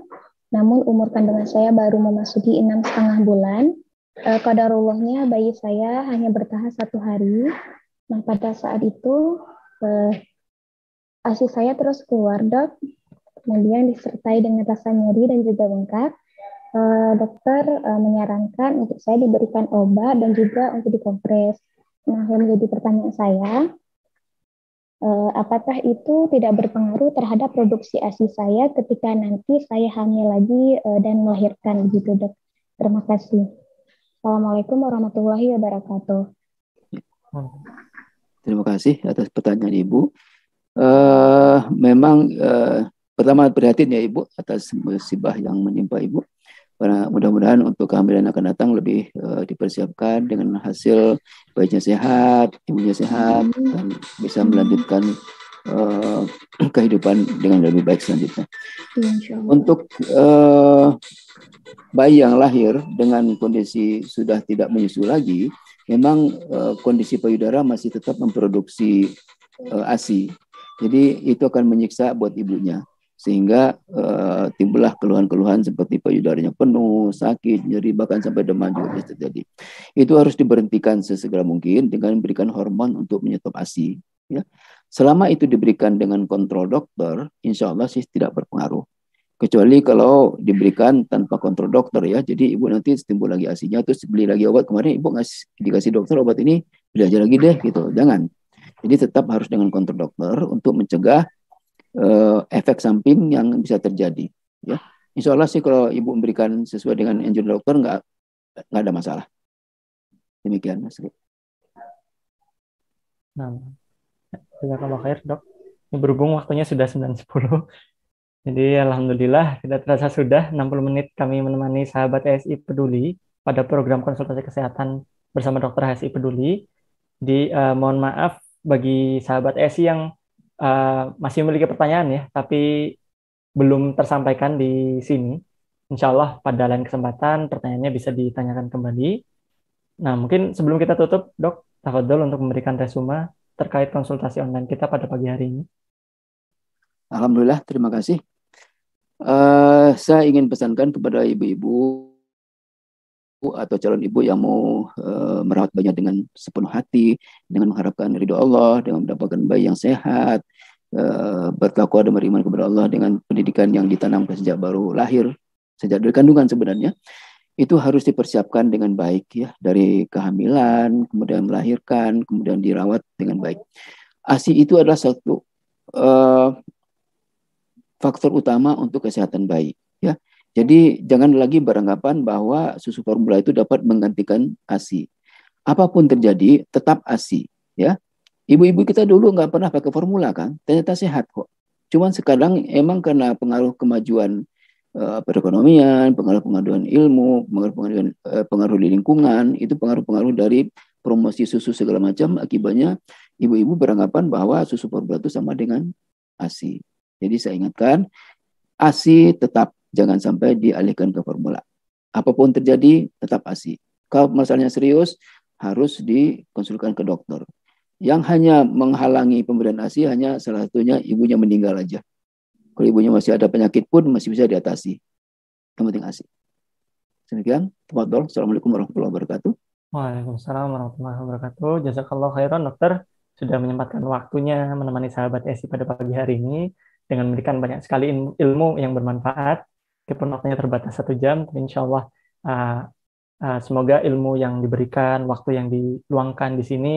namun umur kandungan saya baru memasuki 6,5 bulan. Qadarullahnya bayi saya hanya bertahan 1 hari. Nah, pada saat itu ASI saya terus keluar, dok. Kemudian disertai dengan rasa nyeri dan juga bengkak. Dokter menyarankan untuk saya diberikan obat dan juga untuk dikompres. Nah, yang menjadi pertanyaan saya, apakah itu tidak berpengaruh terhadap produksi ASI saya ketika nanti saya hamil lagi dan melahirkan, gitu, dok? Terima kasih. Assalamualaikum warahmatullahi wabarakatuh. Terima kasih atas pertanyaan Ibu. Memang pertama prihatin ya Ibu atas musibah yang menimpa Ibu. Karena mudah-mudahan untuk kehamilan yang akan datang lebih dipersiapkan dengan hasil bayinya sehat, ibunya sehat, dan bisa melanjutkan kehidupan dengan lebih baik selanjutnya. Untuk bayi yang lahir dengan kondisi sudah tidak menyusu lagi, memang kondisi payudara masih tetap memproduksi ASI. Jadi itu akan menyiksa buat ibunya. Sehingga timbullah keluhan-keluhan seperti payudaranya penuh, sakit, nyeri, bahkan sampai demam juga bisa terjadi. Itu harus diberhentikan sesegera mungkin dengan memberikan hormon untuk menyetop ASI. Ya. Selama itu diberikan dengan kontrol dokter, insya Allah sih tidak berpengaruh. Kecuali kalau diberikan tanpa kontrol dokter ya. Jadi ibu nanti timbul lagi ASI-nya, terus beli lagi obat. Kemarin ibu dikasih dokter obat ini, beli aja lagi deh gitu. Jangan. Jadi tetap harus dengan kontrol dokter untuk mencegah efek samping yang bisa terjadi. Ya, insya Allah sih kalau ibu memberikan sesuai dengan anjuran dokter nggak ada masalah. Demikian Mas. Nah, jazakallahu khair dok. Ini berhubung waktunya sudah 9.10. Jadi alhamdulillah tidak terasa sudah 60 menit kami menemani sahabat HSI Peduli pada program konsultasi kesehatan bersama Dokter HSI Peduli. Mohon maaf bagi sahabat HSI yang masih memiliki pertanyaan ya, tapi belum tersampaikan di sini. Insya Allah pada lain kesempatan pertanyaannya bisa ditanyakan kembali. Nah, mungkin sebelum kita tutup, Dok, tafadhol untuk memberikan resume terkait konsultasi online kita pada pagi hari ini. Alhamdulillah, terima kasih. Saya ingin pesankan kepada ibu-ibu atau calon ibu yang mau merawat bayinya dengan sepenuh hati, dengan mengharapkan ridho Allah, dengan mendapatkan bayi yang sehat, bertakwa dan beriman kepada Allah dengan pendidikan yang ditanamkan sejak baru lahir, sejak dari kandungan sebenarnya, itu harus dipersiapkan dengan baik ya, dari kehamilan, kemudian melahirkan, kemudian dirawat dengan baik. ASI itu adalah satu faktor utama untuk kesehatan bayi ya. Jadi jangan lagi beranggapan bahwa susu formula itu dapat menggantikan ASI. Apapun terjadi, tetap ASI. Ya, ibu-ibu kita dulu nggak pernah pakai formula kan, ternyata sehat kok. Cuman sekarang emang karena pengaruh kemajuan perekonomian, pengaruh ilmu, pengaruh di lingkungan, itu pengaruh dari promosi susu segala macam. Akibatnya ibu-ibu beranggapan bahwa susu formula itu sama dengan ASI. Jadi saya ingatkan, ASI tetap. Jangan sampai dialihkan ke formula. Apapun terjadi, tetap ASI. Kalau masalahnya serius, harus dikonsultasikan ke dokter. Yang hanya menghalangi pemberian ASI hanya salah satunya ibunya meninggal aja. Kalau ibunya masih ada penyakit pun masih bisa diatasi. Yang penting ASI. Demikian. Assalamualaikum warahmatullahi wabarakatuh. Waalaikumsalam warahmatullahi wabarakatuh. Jazakallahu khairan dokter sudah menyempatkan waktunya menemani sahabat HSI pada pagi hari ini dengan memberikan banyak sekali ilmu yang bermanfaat. Meskipun waktunya terbatas 1 jam, tapi insya Allah semoga ilmu yang diberikan, waktu yang diluangkan di sini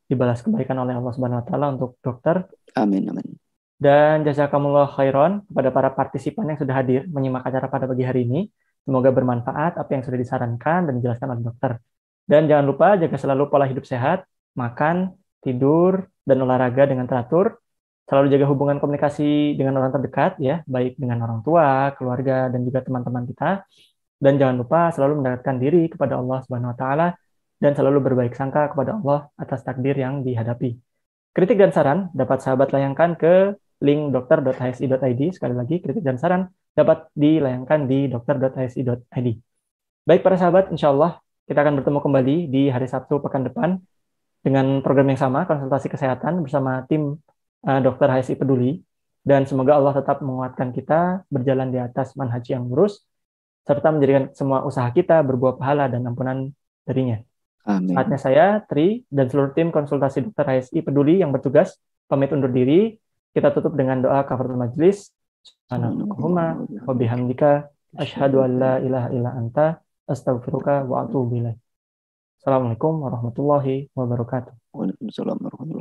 dibalas kebaikan oleh Allah Subhanahu Wa Taala untuk dokter. Amin, amin. Dan jazakumullah khairan kepada para partisipan yang sudah hadir menyimak acara pada pagi hari ini. Semoga bermanfaat apa yang sudah disarankan dan dijelaskan oleh dokter. Dan jangan lupa jaga selalu pola hidup sehat, makan, tidur, dan olahraga dengan teratur. Selalu jaga hubungan komunikasi dengan orang terdekat, ya, baik dengan orang tua, keluarga, dan juga teman-teman kita. Dan jangan lupa selalu mendekatkan diri kepada Allah Subhanahu Wa Taala dan selalu berbaik sangka kepada Allah atas takdir yang dihadapi. Kritik dan saran dapat sahabat layangkan ke link dokter.hsi.id. Sekali lagi, kritik dan saran dapat dilayangkan di dokter.hsi.id. Baik para sahabat, insya Allah kita akan bertemu kembali di hari Sabtu pekan depan dengan program yang sama, konsultasi kesehatan bersama tim Dokter HSI Peduli, dan semoga Allah tetap menguatkan kita berjalan di atas manhaj yang lurus serta menjadikan semua usaha kita berbuah pahala dan ampunan darinya. Amin. Saatnya saya, Tri, dan seluruh tim konsultasi Dokter HSI Peduli yang bertugas pamit undur diri. Kita tutup dengan doa kafaratul majlis. Subhanakallahumma wa bihamdika asyhadu an la ilaha illa anta astaghfiruka wa atubu ilaik. Assalamualaikum warahmatullahi wabarakatuh. Waalaikumsalam warahmatullahi wabarakatuh.